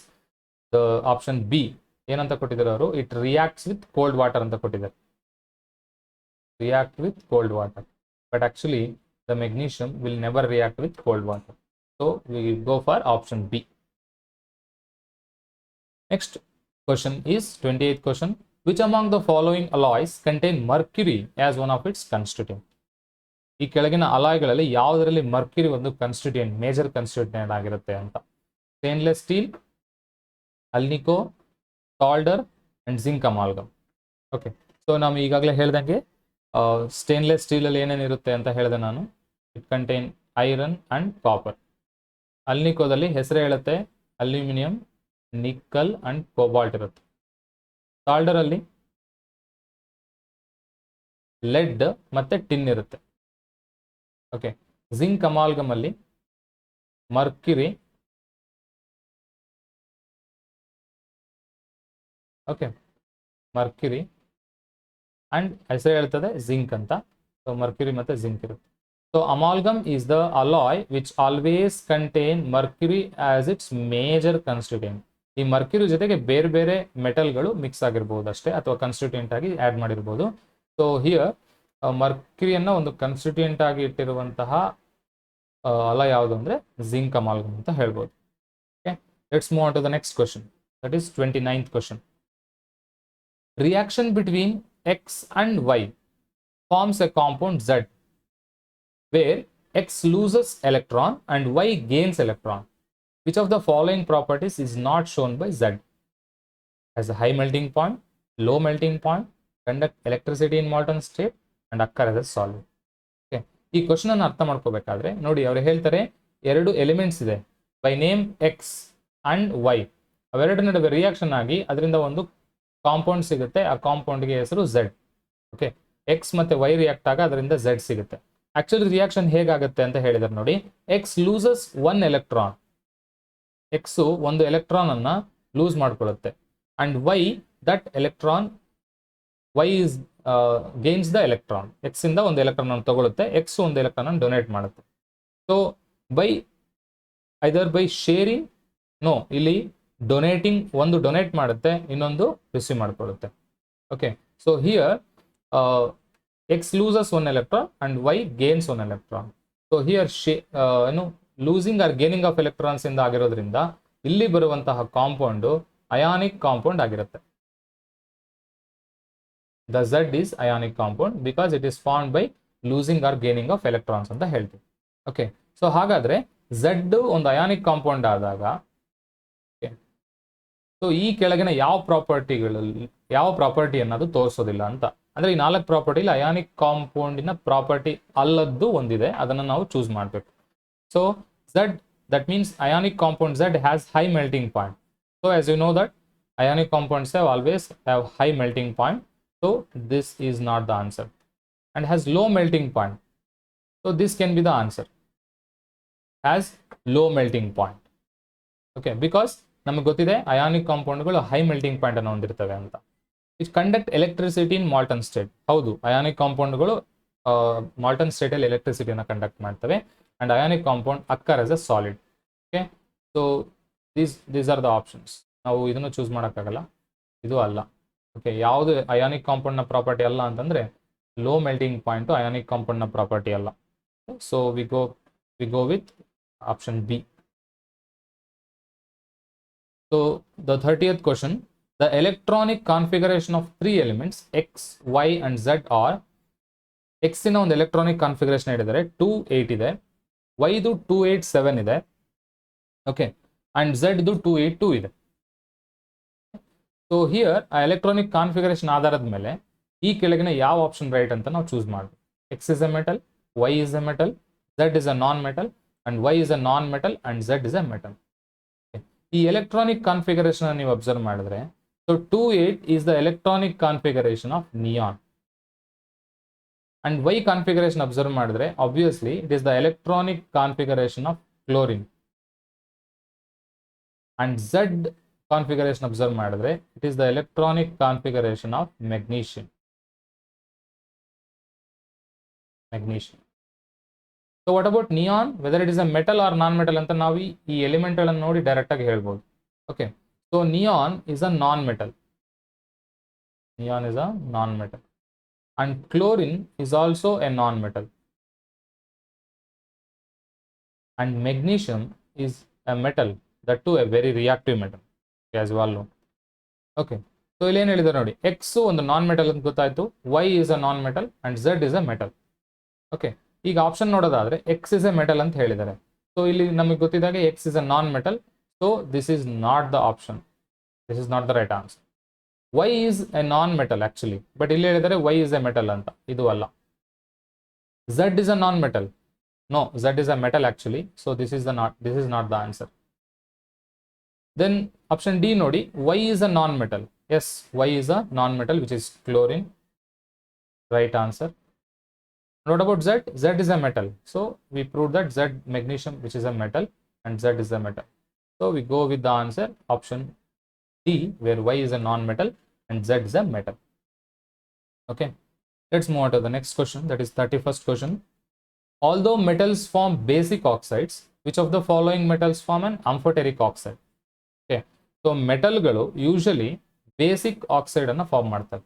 the option B. ಏನಂತ ಕೊಟ್ಟಿದ್ದಾರೆ ಅವರು, it reacts with cold water ಅಂತ ಕೊಟ್ಟಿದ್ದಾರೆ, react with cold water, but actually the magnesium will never react with cold water. So we go for option B. Next question is 28th question. Which among the following alloys contain mercury as one of its constituent? ಈ ಕೆಳಗಿನ ಅಲಾಯ್ಗಳಲ್ಲಿ ಯಾವುದರಲ್ಲಿ ಮರ್ಕ್ಯುರಿ ಒಂದು ಕನ್ಸ್ಟಿಟ್ಯೂಯೆಂಟ್, ಮೇಜರ್ ಕನ್ಸ್ಟಿಟ್ಯೂಯೆಂಟ್ ಆಗಿರುತ್ತೆ ಅಂತ. Stainless steel, alnico, solder and zinc amalgam. Okay, so ನಾವು ಈಗಾಗಲೇ ಹೇಳ್ದಂಗೆ ಸ್ಟೇನ್ಲೆಸ್ ಸ್ಟೀಲಲ್ಲಿ ಏನೇನಿರುತ್ತೆ ಅಂತ ಹೇಳಿದೆ ನಾನು. It contain iron and copper. ಅಲ್ನಿಕೋದಲ್ಲಿ ಹೆಸರೇ ಹೇಳುತ್ತೆ, ಅಲ್ಯೂಮಿನಿಯಂ, ನಿಕ್ಕಲ್ ಅಂಡ್ ಕೋಬಾಲ್ಟ್ ಇರುತ್ತೆ. ಸಾಲ್ಡರಲ್ಲಿ ಲೆಡ್ ಮತ್ತೆ ಟಿನ್ ಇರುತ್ತೆ. ಓಕೆ, ಜಿಂಕ್ ಅಮಾಲ್ಗಮ್ ಅಲ್ಲಿ ಮರ್ಕ್ಯುರಿ, ಓಕೆ, ಮರ್ಕ್ಯುರಿ ಅಂಡ್ ಹೆಸರು ಹೇಳ್ತದೆ ಜಿಂಕ್ ಅಂತ. ಸೊ ಮರ್ಕ್ಯುರಿ ಮತ್ತೆ ಜಿಂಕ್ ಇರುತ್ತೆ. So amalgam is the alloy which always contain mercury as its major ಕನ್ಸ್ಟಿಟ್ಯೂಯೆಂಟ್. ಈ ಮರ್ಕ್ಯುರಿ ಜೊತೆಗೆ ಬೇರೆ ಬೇರೆ ಮೆಟಲ್ಗಳು ಮಿಕ್ಸ್ ಆಗಿರ್ಬೋದು ಅಷ್ಟೇ, ಅಥವಾ ಕನ್ಸ್ಟಿಟ್ಯೂಯೆಂಟ್ ಆಗಿ ಆ್ಯಡ್ ಮಾಡಿರ್ಬೋದು. ಸೊ ಹಿಯರ್ ಮರ್ಕ್ಯುರಿಯನ್ನು ಒಂದು ಕನ್ಸ್ಟಿಟ್ಯೂಯೆಂಟ್ ಆಗಿ ಇಟ್ಟಿರುವಂತಹ ಅಲ ಯಾವುದು ಅಂದರೆ ಜಿಂಕ್ ಅಮಾಲ್ಗಮ್ ಅಂತ ಹೇಳ್ಬೋದು. Okay, let's move on to the next question, that is 29th question. Reaction between X and Y forms a compound Z, where X loses electron and Y gains electron. Which of the following properties is not shown by Z? Has a high melting point, low melting point, conduct electricity in molten state, and occur as a solid. Okay, ಈ ಕ್ವಶನ್ ಅನ್ನು ಅರ್ಥ ಮಾಡ್ಕೋಬೇಕಾದ್ರೆ ನೋಡಿ, ಅವ್ರು ಹೇಳ್ತಾರೆ ಎರಡು ಎಲಿಮೆಂಟ್ಸ್ ಇದೆ by name X and Y. ಅವೆರಡು ನಡುವೆ ರಿಯಾಕ್ಷನ್ ಆಗಿ ಅದರಿಂದ ಒಂದು ಕಾಂಪೌಂಡ್ ಸಿಗುತ್ತೆ. ಆ ಕಾಂಪೌಂಡ್ಗೆ ಹೆಸರು ಝೆಡ್. ಓಕೆ, ಎಕ್ಸ್ ಮತ್ತೆ ವೈ ರಿಯಾಕ್ಟ್ ಆಗ ಅದರಿಂದ ಝೆಡ್ ಸಿಗುತ್ತೆ. ಆಕ್ಚುಲಿ ರಿಯಾಕ್ಷನ್ ಹೇಗಾಗುತ್ತೆ ಅಂತ ಹೇಳಿದಾರೆ ನೋಡಿ. X loses one electron, X ಒಂದು ಎಲೆಕ್ಟ್ರಾನ್ ಅನ್ನ ಲೂಸ್ ಮಾಡ್ಕೊಳ್ಳುತ್ತೆ. And Y that electron, Y is gains the electron. X ಇಂದ ಒಂದು ಎಲೆಕ್ಟ್ರಾನ್ ಅನ್ನು ತಗೊಳುತ್ತೆ, ಎಕ್ಸ್ ಒಂದು ಎಲೆಕ್ಟ್ರಾನ್ ಅನ್ನು ಡೊನೇಟ್ ಮಾಡುತ್ತೆ. So by either by sharing, no, ಇಲ್ಲಿ ಡೊನೇಟಿಂಗ್, ಒಂದು ಡೊನೇಟ್ ಮಾಡುತ್ತೆ, ಇನ್ನೊಂದು ರಿಸೀವ್ ಮಾಡ್ಕೊಳ್ಳುತ್ತೆ. Okay, so here X loses one electron and Y gains one electron. So here ಏನು losing or gaining of electrons ಇಂದ ಆಗಿರೋದ್ರಿಂದ ಇಲ್ಲಿ ಬರುವಂತಹ ಕಾಂಪೌಂಡು ಅಯಾನಿಕ್ ಕಾಂಪೌಂಡ್ ಆಗಿರುತ್ತೆ. The Z is ionic compound because it is formed by losing or gaining of electrons ಅಂತ ಹೇಳ್ತೀವಿ. ಓಕೆ, ಸೊ ಹಾಗಾದ್ರೆ ಝೆಡ್ ಒಂದು ಅಯಾನಿಕ್ ಕಾಂಪೌಂಡ್ ಆದಾಗ ಸೊ ಈ ಕೆಳಗಿನ ಯಾವ ಪ್ರಾಪರ್ಟಿ ಅನ್ನೋದು ತೋರಿಸೋದಿಲ್ಲ ಅಂತ. ಅಂದ್ರೆ ಈ 4 ಪ್ರಾಪರ್ಟಿಲಿ ಅಯಾನಿಕ್ ಕಾಂಪೌಂಡಿನ ಪ್ರಾಪರ್ಟಿ ಅಲ್ಲದ್ದು ಒಂದಿದೆ, ಅದನ್ನು ನಾವು ಚೂಸ್ ಮಾಡಬೇಕು. So Z, that means ionic compound Z has high melting point. So as you know that ionic compounds always have high melting point. So this is not the answer. And has low melting point. So this can be the answer, has low melting point. Okay, because ನಮಗೆ ಗೊತ್ತಿದೆ ಅಯಾನಿಕ್ ಕಾಂಪೌಂಡ್ಗಳು ಹೈ ಮೆಲ್ಟಿಂಗ್ ಪಾಯಿಂಟ್ ಅನ್ನು ಹೊಂದಿರ್ತವೆ ಅಂತ. It conduct electricity in molten state. ಹೌದು, ಅಯಾನಿಕ್ ಕಾಂಪೌಂಡ್ಗಳು ಮಾಲ್ಟನ್ ಸ್ಟೇಟಲ್ಲಿ ಎಲೆಕ್ಟ್ರಿಸಿಟಿಯನ್ನು ಕಂಡಕ್ಟ್ ಮಾಡ್ತವೆ. And ionic compound occur as a solid. Okay, so these are the options. ನಾವು ಇದನ್ನು ಚೂಸ್ ಮಾಡೋಕ್ಕಾಗಲ್ಲ, ಇದು ಅಲ್ಲ. ಓಕೆ, ಯಾವುದು ಅಯಾನಿಕ್ ಕಾಂಪೌಂಡ್ನ ಪ್ರಾಪರ್ಟಿ ಅಲ್ಲ ಅಂತಂದರೆ ಲೋ ಮೆಲ್ಟಿಂಗ್ ಪಾಯಿಂಟು ಅಯಾನಿಕ್ ಕಾಂಪೌಂಡ್ನ ಪ್ರಾಪರ್ಟಿ ಅಲ್ಲ. So we go with option B. So the 30th question, the electronic configuration of 3 elements X, Y and Z are, X in ಒಂದು electronic configuration ಹೇಳಿದರೆ 2 8 ಇದೆ, Y ದು 2 8 7 ಇದೆ, ಓಕೆ, and Z ದು 2 8 2 ಇದೆ. ಸೊ ಹಿಯರ್ ಆ ಎಲೆಕ್ಟ್ರಾನಿಕ್ ಕಾನ್ಫಿಗರೇಷನ್ ಆಧಾರದ ಮೇಲೆ ಈ ಕೆಳಗಿನ ಯಾವ ಆಪ್ಷನ್ ರೈಟ್ ಅಂತ ನಾವು ಚೂಸ್ ಮಾಡಬೇಕು. X is a metal, Y is a metal, Z is a non metal and Y is a non metal and Z is a metal. ಈ ಎಲೆಕ್ಟ್ರಾನಿಕ್ ಕಾನ್ಫಿಗರೇಷನ್ ನೀವು ಅಬ್ಸರ್ವ್ ಮಾಡಿದ್ರೆ, so 2 8 is the electronic configuration of neon. And Y configuration observe ಮಾಡಿದ್ರೆ obviously it is the electronic configuration of chlorine. And Z configuration observe ಮಾಡಿದ್ರೆ it is the electronic configuration of magnesium. So what about neon, whether it is a metal or non metal ಅಂತ ನಾವು ಈ ಎಲಿಮೆಂಟ್ಗಳನ್ನು ನೋಡಿ ಡೈರೆಕ್ಟ್ ಆಗಿ ಹೇಳ್ಬೋದು. Okay, So neon is a non-metal. Neon is a non-metal. And chlorine is also a non-metal. And magnesium is a metal, that too a very reactive metal, as you all know. Okay. So ಇಲ್ಲಿ ಏನು ಹೇಳಿದ್ದಾರೆ ನೋಡಿ, X ಒಂದು ನಾನ್ ಮೆಟಲ್ ಅಂತ ಗೊತ್ತಾಯ್ತು, Y is a non metal and Z is a metal. Okay, ಈಗ ಆಪ್ಷನ್ ನೋಡೋದಾದ್ರೆ X is a ಮೆಟಲ್ ಅಂತ ಹೇಳಿದ್ದಾರೆ. ಸೊ ಇಲ್ಲಿ ನಮಗೆ ಗೊತ್ತಿದ್ದಾಗೆ X is a non metal, so this is not the option. This is not the right answer. Y is a non metal actually, but ಇಲ್ಲಿ ಹೇಳಿದ್ದಾರೆ Y is a metal ಅಂತ, ಇದು ಅಲ್ಲ. Z is a non metal. No, Z is a metal actually, so this is not the answer. Then option D ನೋಡಿ, Y is a non metal. Yes, Y is a non metal, which is chlorine. Right answer. What about Z? Z is a metal, so we proved that Z, magnesium, which is a metal, and Z is a metal. So we go with the answer option D, where Y is a non metal and Z is a metal. Okay, let's move on to the next question, that is 31st question. Although metals form basic oxides, which of the following metals form an amphoteric oxide? Okay, so ಮೆಟಲ್ಗಳು ಯೂಶಲಿ ಬೇಸಿಕ್ ಆಕ್ಸೈಡ್ ಅನ್ನು ಫಾರ್ಮ್ ಮಾಡ್ತವೆ,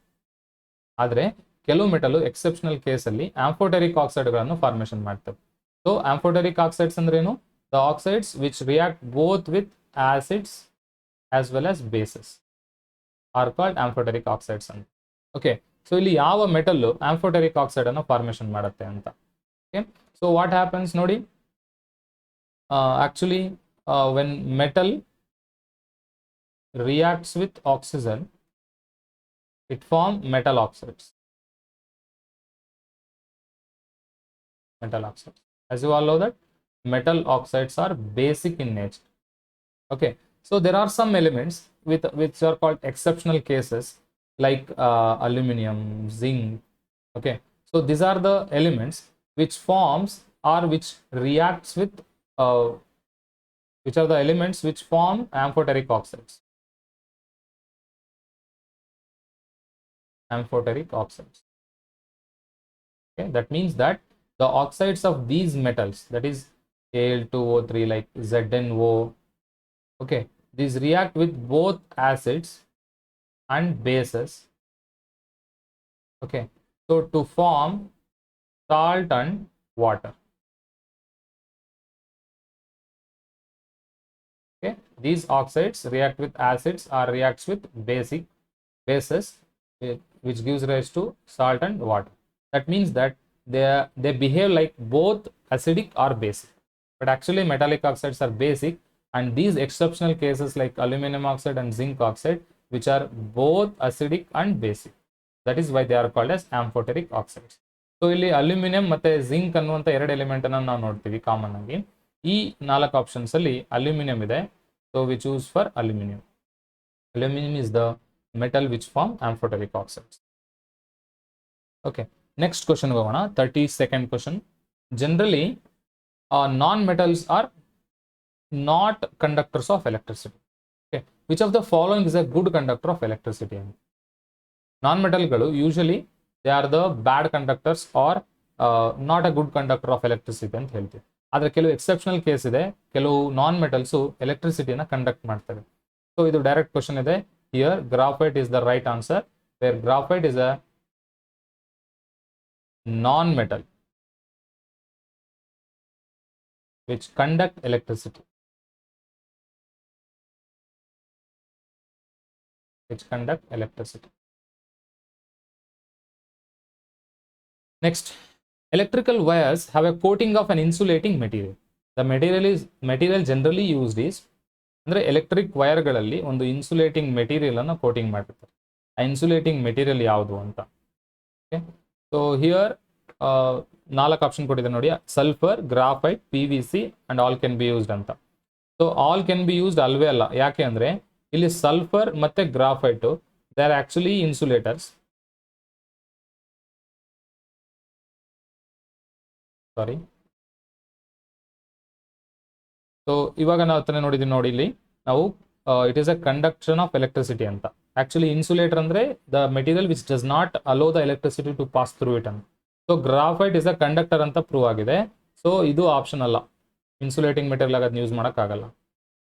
ಆದರೆ ಕೆಲವು ಮೆಟಲ್ ಎಕ್ಸೆಪ್ಷನಲ್ ಕೇಸಲ್ಲಿ ಆಂಫೋಟೆರಿಕ್ ಆಕ್ಸೈಡ್ಗಳನ್ನು ಫಾರ್ಮೇಷನ್ ಮಾಡ್ತವೆ. ಸೊ ಆಂಫೋಟೆರಿಕ್ ಆಕ್ಸೈಡ್ಸ್ ಅಂದ್ರೇನು? The oxides which react both with acids as well as bases are called amphoteric oxides ಅಂತ. ಓಕೆ, ಸೊ ಇಲ್ಲಿ ಯಾವ ಮೆಟಲ್ ಆಂಫೋಟೆರಿಕ್ ಆಕ್ಸೈಡ್ ಅನ್ನು ಫಾರ್ಮೇಷನ್ ಮಾಡುತ್ತೆ ಅಂತ. ಓಕೆ, ಸೊ ವಾಟ್ ಹ್ಯಾಪನ್ಸ್ ನೋಡಿ, actually when metal reacts with oxygen, it form metal oxides. Metal oxides, as you all know that metal oxides are basic in nature. Okay, so there are some elements which are called exceptional cases, like aluminum, zinc. Okay, so these are the elements which forms or which reacts with which are the elements which form amphoteric oxides. Amphoteric oxides. Okay, that means that the oxides of these metals, that is Al2O3, like ZnO, okay, these react with both acids and bases. Okay, so to form salt and water. Okay, these oxides react with acids or reacts with bases, which gives rise to salt and water. That means that they behave like both acidic or basic, but actually metallic oxides are basic, and these exceptional cases like aluminum oxide and zinc oxide, which are both acidic and basic, that is why they are called as amphoteric oxides. So ಇಲ್ಲಿ ಅಲ್ಯೂಮಿನಿಯಂ ಮತ್ತೆ ಜಿಂಕ್ ಅನ್ನುವಂಥ ಎರಡು ಎಲಿಮೆಂಟ್ ಅನ್ನು ನಾವು ನೋಡ್ತೀವಿ ಕಾಮನ್ ಆಗಿ. ಈ 4 ಆಪ್ಷನ್ಸ್ ಅಲ್ಲಿ ಅಲ್ಯೂಮಿನಿಯಂ ಇದೆ, so we choose for aluminum. Aluminum is the metal which form amphoteric oxides. Okay, next question ಹೋಗೋಣ, 32nd question. Generally non-metals are not conductors of electricity. Okay, which of the following is a good conductor of electricity? Non-metalಗಳು usually they are the bad conductors or not a good conductor of electricity ಅಂತ ಹೇಳ್ತೀವಿ. ಆದರೆ ಕೆಲವು ಎಕ್ಸೆಪ್ಷನಲ್ ಕೇಸ್ ಇದೆ, ಕೆಲವು ನಾನ್ ಮೆಟಲ್ಸು ಎಲೆಕ್ಟ್ರಿಸಿಟಿಯನ್ನು ಕಂಡಕ್ಟ್ ಮಾಡ್ತವೆ. ಸೊ ಇದು ಡೈರೆಕ್ಟ್ ಕ್ವಶನ್ ಇದೆ. Here graphite is the right answer, where graphite is a non-metal which conduct electricity. Next, electrical wires have a coating of an insulating material. The material generally used is, ಅಂದ್ರೆ ಎಲೆಕ್ಟ್ರಿಕ್ ವೈರ್ಗಳಲ್ಲಿ ಒಂದು ಇನ್ಸುಲೇಟಿಂಗ್ ಮೆಟೀರಿಯಲ್ ಅನ್ನು ಕೋಟಿಂಗ್ ಮಾಡಿರ್ತಾರೆ. ಆ ಇನ್ಸುಲೇಟಿಂಗ್ ಮೆಟೀರಿಯಲ್ ಯಾವುದು ಅಂತ. ಓಕೆ, ಸೊ ಹಿಯರ್ 4 ಆಪ್ಷನ್ ಕೊಟ್ಟಿದೆ ನೋಡಿ, sulphur, graphite, PVC and all can be used ಅಂತ. So all can be used ಅಲ್ವೇ ಅಲ್ಲ, ಯಾಕೆ ಅಂದ್ರೆ ಇಲ್ಲಿ ಸಲ್ಫರ್ ಮತ್ತೆ graphite they are actually insulators. Sorry, so ಇವಾಗ ನಾವು ತಾನೇ ನೋಡಿದೀವಿ ನೋಡಿ, ಇಲ್ಲಿ ನಾವು it is a conduction of electricity ಅಂತ. ಆಕ್ಚುಲಿ ಇನ್ಸುಲೇಟರ್ ಅಂದ್ರೆ the material which does not allow the electricity to pass through it ಅಂತ. So graphite is a conductor ಅಂತ ಪ್ರೂವ್ ಆಗಿದೆ. ಸೊ ಇದು ಆಪ್ಷನ್ ಅಲ್ಲ, ಇನ್ಸುಲೇಟಿಂಗ್ ಮೆಟೀರಿಯಲ್ ಆಗೋದು ಯೂಸ್ ಮಾಡೋಕ್ಕಾಗಲ್ಲ.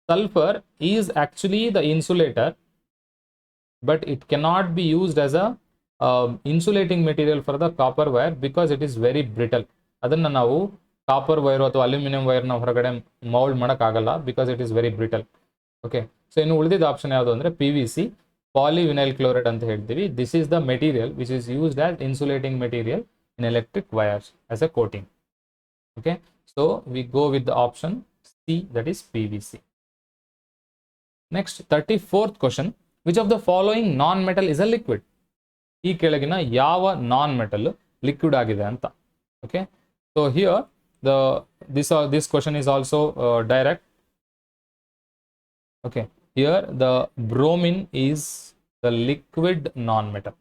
sulfur is actually the insulator, but it cannot be used as a insulating material for the copper wire because it is very brittle. ಅದನ್ನ ನಾವು ಕಾಪರ್ ವೈರ್ ಅಥವಾ ಅಲ್ಯೂಮಿನಿಯಂ ವೈರ್ನ ಹೊರಗಡೆ ಮೌಲ್ಡ್ ಮಾಡೋಕ್ಕಾಗಲ್ಲ because it is very brittle. Okay, so ಇನ್ನು ಉಳಿದಿದ್ದ ಆಪ್ಷನ್ ಯಾವುದು ಅಂದರೆ PVC, ಪಾಲಿವಿನೈಲ್ ಕ್ಲೋರೈಡ್ ಅಂತ ಹೇಳ್ತೀವಿ. This is the material which is used as insulating material in electric wires as a coating. Okay, so we go with the option C, that is PVC. Next, 34th question. Which of the following non-metal is a liquid? ಈ ಕೆಳಗಿನ ಯಾವ ನಾನ್ ಮೆಟಲ್ ಲಿಕ್ವಿಡ್ ಆಗಿದೆ ಅಂತ. Okay, so here this question is also direct. Okay, here the bromine is the liquid non-metal.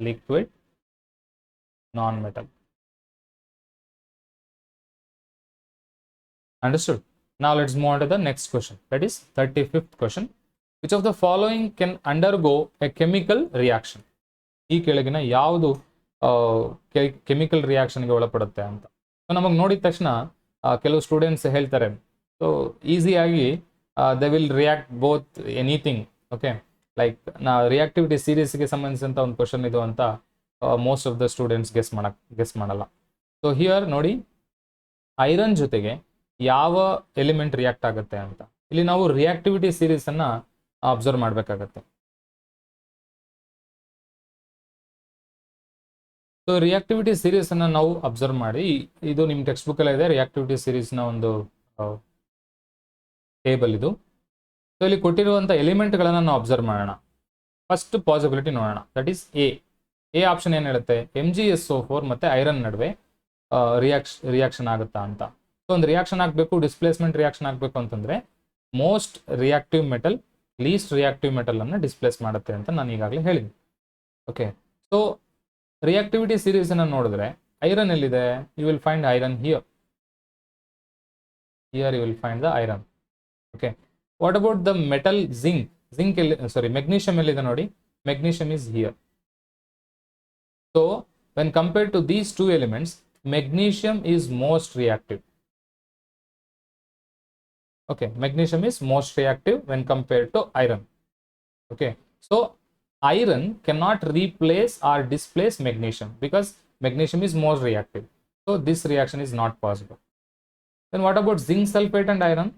Liquid non-metal. Understood? Now let's move on to the next question. That is 35th question. Which of the following can undergo a chemical reaction? ಈ ಕೆಳಗಿನ ಯಾವುದು ಕೆಮಿಕಲ್ ರಿಯಾಕ್ಷನ್ಗೆ ಒಳಪಡುತ್ತೆ ಅಂತ. ಸೊ ನಮಗೆ ನೋಡಿದ ತಕ್ಷಣ ಕೆಲವು ಸ್ಟೂಡೆಂಟ್ಸ್ ಹೇಳ್ತಾರೆ, ಸೊ ಈಸಿಯಾಗಿ they will react both anything. Okay, like reactivity ಸೀರೀಸ್ಗೆ ಸಂಬಂಧಿಸಿದಂಥ ಒಂದು ಕ್ವಶನ್ ಇದು ಅಂತ most of the students guess ಮಾಡಲ್ಲ. ಸೊ ಹಿಯರ್ ನೋಡಿ, ಐರನ್ ಜೊತೆಗೆ ಯಾವ ಎಲಿಮೆಂಟ್ ರಿಯಾಕ್ಟ್ ಆಗುತ್ತೆ ಅಂತ ಇಲ್ಲಿ ನಾವು ರಿಯಾಕ್ಟಿವಿಟಿ ಸೀರೀಸ್ ಅನ್ನ ಅಬ್ಸರ್ವ್ ಮಾಡಬೇಕಾಗತ್ತೆ. ಸೊ ರಿಯಾಕ್ಟಿವಿಟಿ ಸೀರೀಸ್ ಅನ್ನ ನಾವು ಅಬ್ಸರ್ವ್ ಮಾಡಿ, ಇದು ನಿಮ್ಮ ಟೆಕ್ಸ್ಟ್ ಬುಕ್ ಎಲ್ಲ ಇದೆ, ರಿಯಾಕ್ಟಿವಿಟಿ ಸೀರೀಸ್ ನ ಒಂದು ಟೇಬಲ್ ಇದು. ಸೊ ಇಲ್ಲಿ ಕೊಟ್ಟಿರುವಂಥ ಎಲಿಮೆಂಟ್ಗಳನ್ನು ನಾವು ಅಬ್ಸರ್ವ್ ಮಾಡೋಣ. ಫಸ್ಟ್ ಪಾಸಿಬಿಲಿಟಿ ನೋಡೋಣ, ದಟ್ ಈಸ್ ಎ ಆಪ್ಷನ್ ಏನು ಹೇಳುತ್ತೆ, MgSO4 ಮತ್ತು ಐರನ್ ನಡುವೆ ರಿಯಾಕ್ಷನ್ ಆಗುತ್ತಾ ಅಂತ. ಸೊ ಒಂದು ರಿಯಾಕ್ಷನ್ ಆಗಬೇಕು, ಡಿಸ್ಪ್ಲೇಸ್ಮೆಂಟ್ ರಿಯಾಕ್ಷನ್ ಆಗಬೇಕು ಅಂತಂದರೆ most reactive metal list reactive metal ಅನ್ನು ಡಿಸ್ಪ್ಲೇಸ್ ಮಾಡುತ್ತೆ ಅಂತ ನಾನು ಈಗಾಗಲೇ ಹೇಳಿದ್ದೀನಿ. ಓಕೆ, ಸೊ ರಿಯಾಕ್ಟಿವಿಟಿ ಸೀರೀಸ್ ಅನ್ನು ನೋಡಿದ್ರೆ ಐರನ್ ಎಲ್ಲಿದೆ, you will find iron here you will find the iron. Okay, what about the metal zinc ಎಲ್ಲಿ, ಸಾರಿ ಮೆಗ್ನೀಷಿಯಂ ಎಲ್ಲಿದೆ ನೋಡಿ, magnesium is here. So when compared to these two elements, magnesium is most reactive. Okay, magnesium is most reactive when compared to iron. Okay, so iron cannot replace or displace magnesium because magnesium is most reactive. So this reaction is not possible. Then what about zinc sulfate and iron?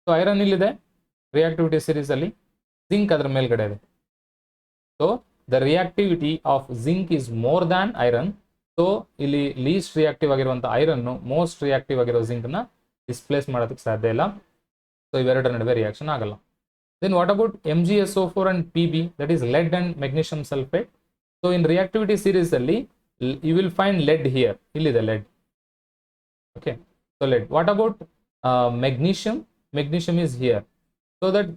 So iron illide reactivity series alli, zinc adra melgade ide. So the reactivity of zinc is more than iron. So ಇಲ್ಲಿ ಲೀಸ್ಟ್ ರಿಯಾಕ್ಟಿವ್ ಆಗಿರುವಂಥ ಐರನ್ನು ಮೋಸ್ಟ್ ರಿಯಾಕ್ಟಿವ್ ಆಗಿರೋ ಜಿಂಕ್ನ ಡಿಸ್ಪ್ಲೇಸ್ ಮಾಡೋದಕ್ಕೆ ಸಾಧ್ಯ ಇಲ್ಲ. ಸೊ ಇವೆರಡರ ನಡುವೆ ರಿಯಾಕ್ಷನ್ ಆಗಲ್ಲ. Then what about MgSO4 and PB, that is lead and magnesium sulphate. So in reactivity series ಅಲ್ಲಿ you will find lead here, ಇಲ್ಲಿದೆ lead. Okay, so lead. What about magnesium is here. So that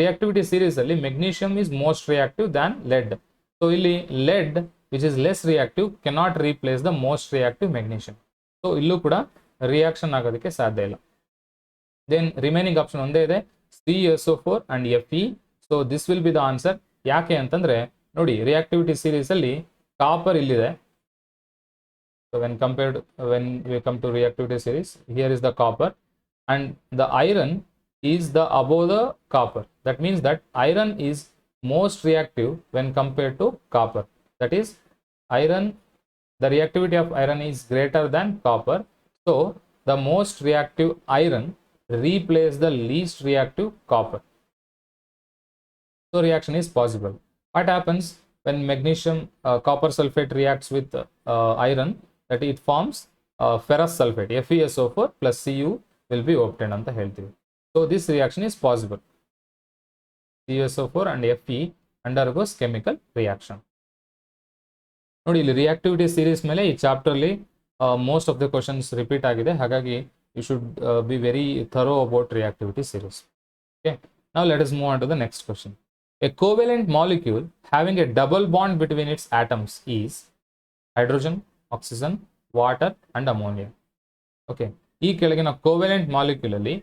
reactivity series ಅಲ್ಲಿ magnesium is most reactive than lead. So ಇಲ್ಲಿ lead which is less reactive cannot replace the most reactive magnesium. So illu kuda reaction agodakke sadhya illa. Then remaining option onde ide, CSO4 and Fe. So this will be the answer. Yake antandre nodi reactivity series alli copper illide. So when we come to reactivity series, here is the copper and the iron is the above the copper. That means that iron is most reactive when compared to copper. That is, iron, the reactivity of iron is greater than copper. So the most reactive iron replaces the least reactive copper. So reaction is possible. What happens when magnesium copper sulfate reacts with iron, that it forms ferrous sulfate, FeSO4 plus Cu will be obtained anta heltivi. So this reaction is possible. CSO4 and Fe undergoes chemical reaction. ನೋಡಿ ಇಲ್ಲಿ ರಿಯಾಕ್ಟಿವಿಟಿ ಸೀರೀಸ್ ಮೇಲೆ ಈ ಚಾಪ್ಟರ್ಲಿ most of the questions repeat ಆಗಿದೆ, ಹಾಗಾಗಿ you should be very thorough about reactivity series. Okay, now let us move on to the next question. A covalent molecule having a double bond between its atoms is hydrogen, oxygen, water and ammonia. Okay, ಈ ಕೆಳಗಿನ ಕೋವೆಲೆಂಟ್ ಮಾಲಿಕ್ಯೂಲ್ ಅಲ್ಲಿ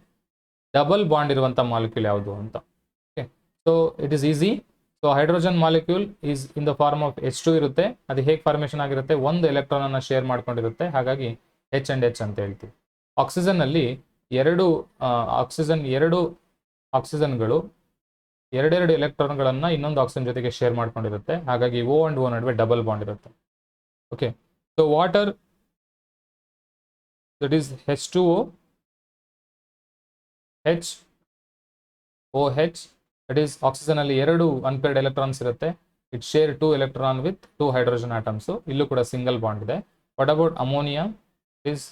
ಡಬಲ್ ಬಾಂಡ್ ಇರುವಂಥ ಮಾಲಿಕ್ಯೂಲ್ ಯಾವುದು ಅಂತ. Okay, so it is easy. So hydrogen molecule is in the form of H2 ಇರುತ್ತೆ. ಅದು ಹೇಗೆ ಫಾರ್ಮೇಷನ್ ಆಗಿರುತ್ತೆ, ಒಂದು ಎಲೆಕ್ಟ್ರಾನ್ ಅನ್ನ ಶೇರ್ ಮಾಡ್ಕೊಂಡಿರುತ್ತೆ, ಹಾಗಾಗಿ H and H ಅಂತ ಹೇಳ್ತೀವಿ. ಆಕ್ಸಿಜನ್ ಅಲ್ಲಿ ಎರಡು ಆಕ್ಸಿಜನ್ಗಳು ಎರಡೆರಡು ಎಲೆಕ್ಟ್ರಾನ್ಗಳನ್ನ ಇನ್ನೊಂದು ಆಕ್ಸಿಜನ್ ಜೊತೆಗೆ ಶೇರ್ ಮಾಡ್ಕೊಂಡಿರುತ್ತೆ. ಹಾಗಾಗಿ O and O ನಡುವೆ ಡಬಲ್ ಬಾಂಡ್ ಇರುತ್ತೆ. Okay, so water that is H2O, HOH, that is oxygen ಅಲ್ಲಿ ಎರಡು ಅನ್ಪೇರ್ಡ್ ಎಲೆಕ್ಟ್ರಾನ್ಸ್ ಇರುತ್ತೆ. It share 2 electron with 2 hydrogen atoms. ಇಲ್ಲೂ ಕೂಡ ಸಿಂಗಲ್ ಬಾಂಡ್ ಇದೆ. What about ammonia? Is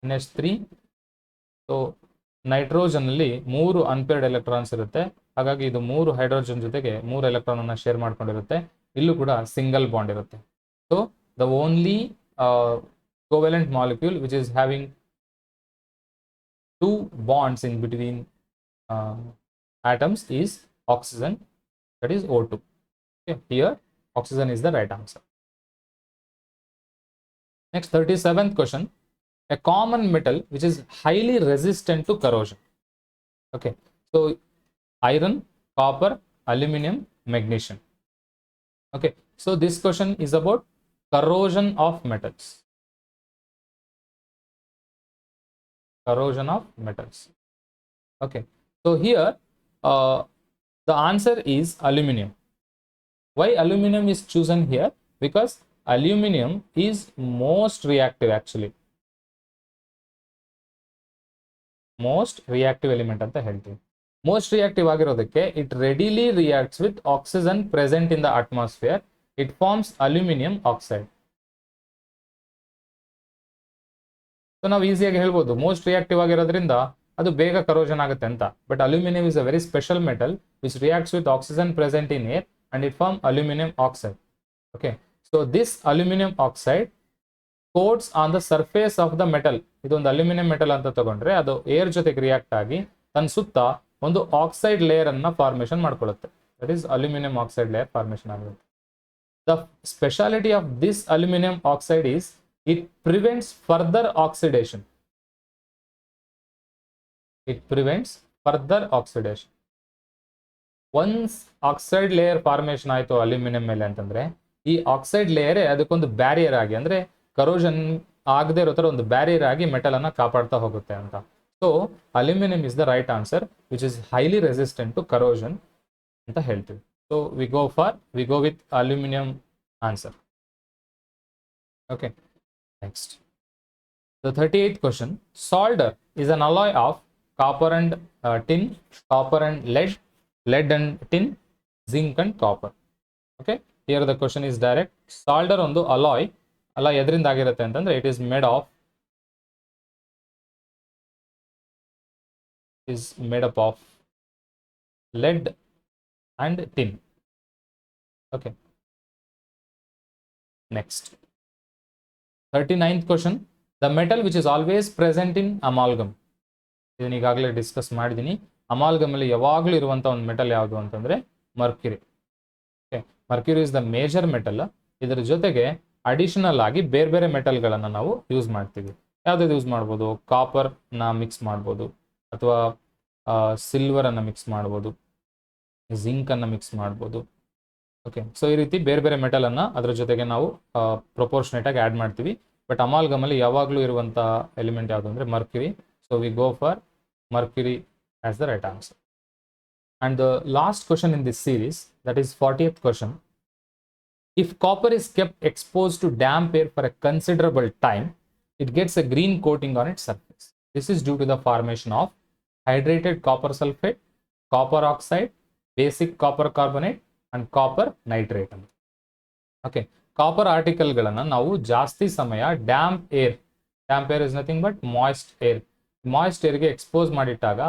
NH3. So nitrogen ಅಲ್ಲಿ 3 ಅನ್ಪೇರ್ಡ್ ಎಲೆಕ್ಟ್ರಾನ್ಸ್ ಇರುತ್ತೆ. ಹಾಗಾಗಿ ಇದು 3 ಹೈಡ್ರೋಜನ್ ಜೊತೆಗೆ 3 ಎಲೆಕ್ಟ್ರಾನ್ ಅನ್ನ ಶೇರ್ ಮಾಡ್ಕೊಂಡಿರುತ್ತೆ. ಇಲ್ಲೂ ಕೂಡ ಸಿಂಗಲ್ ಬಾಂಡ್ ಇರುತ್ತೆ. So the only covalent molecule which is having 2 bonds in between atoms is oxygen, that is O2. Okay, here oxygen is the right answer. Next, 37th question. A common metal which is highly resistant to corrosion. Okay, so iron, copper, aluminum, magnesium. Okay, so this question is about corrosion of metals. Corrosion of metals. Okay, so here the answer is aluminum. Why aluminum is chosen here? Because aluminum is most reactive, actually most reactive element anta helತೀವಿ. Most reactive ಆಗಿರೋದಕ್ಕೆ it readily reacts with oxygen present in the atmosphere. It forms aluminum oxide. So ನಾವು ಈಸಿಯಾಗಿ ಹೇಳ್ಬೋದು ಮೋಸ್ಟ್ ರಿಯಾಕ್ಟಿವ್ ಆಗಿರೋದ್ರಿಂದ ಅದು ಬೇಗ ಕರೋಷನ್ ಆಗುತ್ತೆ ಅಂತ. But aluminium is a very special metal which reacts with oxygen present in air and it form aluminium oxide. Okay, so this aluminium oxide coats on the surface of the metal. ಇದೊಂದು ಅಲ್ಯೂಮಿನಿಯಂ ಮೆಟಲ್ ಅಂತ ತಗೊಂಡ್ರೆ ಅದು ಏರ್ ಜೊತೆಗೆ ರಿಯಾಕ್ಟ್ ಆಗಿ ತನ್ನ ಸುತ್ತ ಒಂದು ಆಕ್ಸೈಡ್ ಲೇಯರ್ ಅನ್ನ ಫಾರ್ಮೇಶನ್ ಮಾಡ್ಕೊಳ್ಳುತ್ತೆ. That is aluminium oxide layer formation ಆಗುತ್ತೆ. The speciality of this aluminium oxide is it prevents further oxidation. It prevents further oxidation. Once oxide layer formation ಆಯಿತು ಅಲ್ಯೂಮಿನಿಯಂ ಮೇಲೆ ಅಂತಂದ್ರೆ ಈ ಆಕ್ಸೈಡ್ ಲೇಯರ್ ಅದಕ್ಕೊಂದು ಬ್ಯಾರಿಯರ್ ಆಗಿ, ಅಂದ್ರೆ ಕರೋಷನ್ ಆಗದೆ ಇರೋ ತರ ಒಂದು ಬ್ಯಾರಿಯರ್ ಆಗಿ ಮೆಟಲ್ ಅನ್ನ ಕಾಪಾಡ್ತಾ ಹೋಗುತ್ತೆ ಅಂತ. So aluminium is the right answer which is highly resistant to corrosion ಅಂತ ಹೇಳ್ತೀವಿ. So we go with aluminium answer. Okay, next, the 38th question. Solder is an alloy of copper and tin, copper and lead and tin, zinc and copper. Okay, here the question is direct. Solder ಒಂದು alloy ಎದರಿಂದ ಆಗಿರುತ್ತೆ ಅಂತಂದ್ರೆ it is made up of lead and tin. Okay, next, 39th question. The metal which is always present in amalgam. ಇದನ್ನ ಈಗಾಗಲೇ ಡಿಸ್ಕಸ್ ಮಾಡಿದ್ದೀನಿ. ಅಮಾಲ್ಗಮ್ ಅಲ್ಲಿ ಯಾವಾಗಲೂ ಇರುವಂತ ಒಂದು ಮೆಟಲ್ ಯಾವುದು ಅಂತಂದ್ರೆ Mercury. Okay, Mercury is the major metal. ಇದರ ಜೊತೆಗೆ ಅಡಿಷನಲ್ ಆಗಿ ಬೇರೆ ಬೇರೆ ಮೆಟಲ್ಗಳನ್ನು ನಾವು ಯೂಸ್ ಮಾಡ್ತೀವಿ. ಯಾವ್ದು ಯೂಸ್ ಮಾಡ್ಬೋದು? ಕಾಪರ್ ನ ಮಿಕ್ಸ್ ಮಾಡ್ಬೋದು, ಅಥವಾ ಸಿಲ್ವರ್ ಅನ್ನ ಮಿಕ್ಸ್ ಮಾಡ್ಬೋದು, ಜಿಂಕ್ ಅನ್ನ ಮಿಕ್ಸ್ ಮಾಡ್ಬೋದು. ಓಕೆ, ಸೊ ಈ ರೀತಿ ಬೇರೆ ಬೇರೆ ಮೆಟಲ್ ಅನ್ನ ಅದರ ಜೊತೆಗೆ ನಾವು ಪ್ರೊಪೋರ್ಷನೇಟ್ ಆಗಿ ಆಡ್ ಮಾಡ್ತೀವಿ. ಬಟ್ ಅಮಾಲ್ಗಮ್ ಅಲ್ಲಿ ಯಾವಾಗಲೂ ಇರುವಂತ ಎಲಿಮೆಂಟ್ ಯಾವುದು ಅಂದ್ರೆ Mercury. So we go for Mercury as the right answer. And the last question in this series, that is 40th question. If copper is kept exposed to damp air for a considerable time, it gets a green coating on its surface. This is due to the formation of hydrated copper sulfate, copper oxide, basic copper carbonate and copper nitrate. Okay, copper ಆರ್ಟಿಕಲ್ಗಳನ್ನು ನಾವು ಜಾಸ್ತಿ ಸಮಯ damp air is nothing but moist ಏರ್ಗೆ ಎಕ್ಸ್ಪೋಸ್ ಮಾಡಿಟ್ಟಾಗ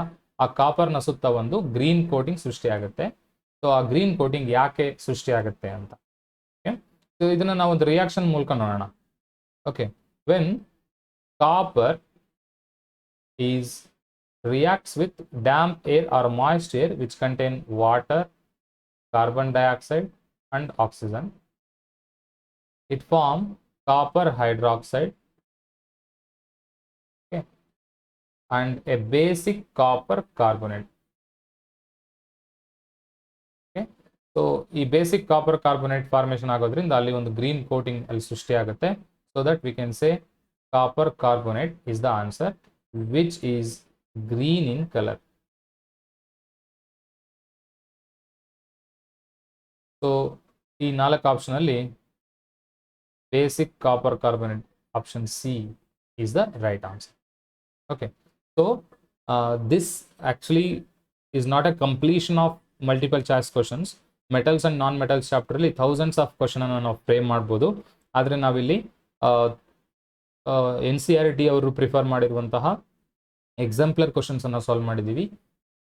ಆ ಕಾಪರ್ನ ಸುತ್ತ ಒಂದು ಗ್ರೀನ್ ಕೋಟಿಂಗ್ ಸೃಷ್ಟಿಯಾಗುತ್ತೆ. ಸೊ ಆ ಗ್ರೀನ್ ಕೋಟಿಂಗ್ ಯಾಕೆ ಸೃಷ್ಟಿಯಾಗುತ್ತೆ ಅಂತ, ಓಕೆ, ಸೊ ಇದನ್ನ ನಾವು ಒಂದು ರಿಯಾಕ್ಷನ್ ಮೂಲಕ ನೋಡೋಣ. Okay, when copper is reacts with damp air or moist air which contain water, carbon dioxide and oxygen, it forms copper hydroxide, okay, and a basic copper carbonate. Okay, so ಈ ಬೇಸಿಕ್ ಕಾಪರ್ ಕಾರ್ಬೊನೇಟ್ ಫಾರ್ಮೇಶನ್ ಆಗೋದ್ರಿಂದ ಅಲ್ಲಿ ಒಂದು ಗ್ರೀನ್ ಕೋಟಿಂಗ್ ಅಲ್ಲಿ ಸೃಷ್ಟಿ ಆಗುತ್ತೆ. So that we can say copper carbonate is the answer, which is green in color. So ಈ 4 ಆಪ್ಷನ್ ಅಲ್ಲಿ basic copper carbonate option C is the right answer. Okay, so this actually is not a completion of multiple choice questions. Metals and non metals chapter ಅಲ್ಲಿ thousands of question ಅನ್ನು ನಾವು ಫ್ರೇಮ್ ಮಾಡ್ಬೋದು. ಆದರೆ ನಾವಿಲ್ಲಿ NCERT ಅವರು ಪ್ರಿಫರ್ ಮಾಡಿರುವಂತಹ ಎಕ್ಸಾಂಪ್ಲರ್ ಕ್ವಶನ್ಸ್ ಅನ್ನು ಸಾಲ್ವ್ ಮಾಡಿದ್ದೀವಿ.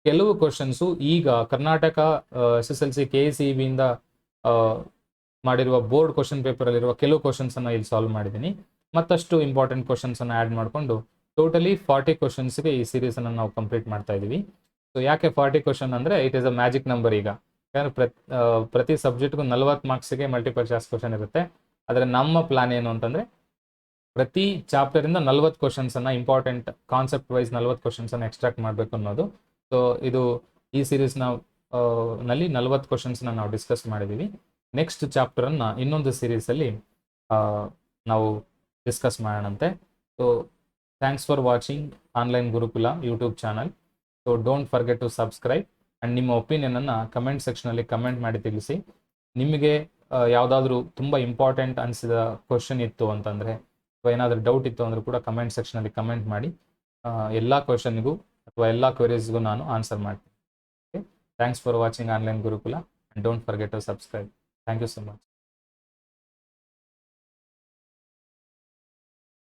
ಕೆಲವು ಕ್ವಶನ್ಸು ಈಗ ಕರ್ನಾಟಕ SSLC KCEB ಇಂದ ಮಾಡಿರುವ ಬೋರ್ಡ್ ಕ್ವಶನ್ ಪೇಪರ್ ಅಲ್ಲಿರುವ ಕೆಲವು ಕ್ವಶನ್ಸ್ ಅನ್ನ ಇಲ್ಲಿ ಸಾಲ್ವ್ ಮಾಡಿದ್ದೀನಿ. ಮತ್ತಷ್ಟು ಇಂಪಾರ್ಟೆಂಟ್ ಕ್ವಶನ್ಸ್ ಅನ್ನ ಆಡ್ ಮಾಡಿಕೊಂಡು ಟೋಟಲಿ 40 ಕ್ವಶನ್ಸ್ಗೆ ಈ ಸೀರೀಸ್ ಅನ್ನು ನಾವು ಕಂಪ್ಲೀಟ್ ಮಾಡ್ತಾ ಇದೀವಿ. ಸೊ ಯಾಕೆ 40 ಕ್ವಶನ್ ಅಂದ್ರೆ it is a magic number. ಈಗ ಯಾಕಂದ್ರೆ ಪ್ರತಿ ಸಬ್ಜೆಕ್ಟ್ಗೂ 40 ಮಾರ್ಕ್ಸ್ಗೆ ಮಲ್ಟಿಪಲ್ ಚಾಯ್ಸ್ ಕ್ವಶನ್ ಇರುತ್ತೆ. ಆದರೆ ನಮ್ಮ ಪ್ಲಾನ್ ಏನು ಅಂತಂದ್ರೆ ಪ್ರತಿ ಚಾಪ್ಟರ್ ಇಂದ 40 ಕ್ವಶನ್ಸ್ ಅನ್ನ ಇಂಪಾರ್ಟೆಂಟ್ ಕಾನ್ಸೆಪ್ಟ್ ವೈಸ್ 40 ಕ್ವಶನ್ಸ್ ಅನ್ನ ಎಕ್ಸ್ಟ್ರಾಕ್ಟ್ ಮಾಡಬೇಕು ಅನ್ನೋದು. ಸೊ ಇದು ಈ ಸೀರೀಸ್ ನಲ್ಲಿ 40 ಕ್ವಶನ್ಸ್ ನಾವು ಡಿಸ್ಕಸ್ ಮಾಡಿದೀವಿ. ನೆಕ್ಸ್ಟ್ ಚಾಪ್ಟರ್ ಅನ್ನ ಇನ್ನೊಂದು ಸೀರೀಸ್ ಅಲ್ಲಿ ನಾವು ಡಿಸ್ಕಸ್ ಮಾಡೋಣಂತೆ. So thanks for watching online Gurukul YouTube channel. So don't forget to subscribe and ನಿಮ್ಮ ಒಪಿನಿಯನ್ ಅನ್ನ ಕಮೆಂಟ್ ಸೆಕ್ಷನ್ ಅಲ್ಲಿ ಕಮೆಂಟ್ ಮಾಡಿ ತಿಳಿಸಿ. ನಿಮಗೆ ಯಾವುದಾದ್ರೂ ತುಂಬಾ ಇಂಪಾರ್ಟೆಂಟ್ ಅನಿಸಿದ ಕ್ವಶನ್ ಇತ್ತು ಅಂತಂದ್ರೆ ಅಥವಾ ಏನಾದರೂ ಡೌಟ್ ಇತ್ತು ಅಂದ್ರೂ ಕೂಡ ಕಮೆಂಟ್ ಸೆಕ್ಷನ್ ಅಲ್ಲಿ ಕಮೆಂಟ್ ಮಾಡಿ. ಎಲ್ಲ ಕ್ವಶನ್ಗೂ ಅಥವಾ ಎಲ್ಲ ಕ್ವೆರೀಸ್ಗೂ ನಾನು ಆನ್ಸರ್ ಮಾಡ್ತೀನಿ. Thanks for watching online Gurukul and don't forget to subscribe. Thank you so much.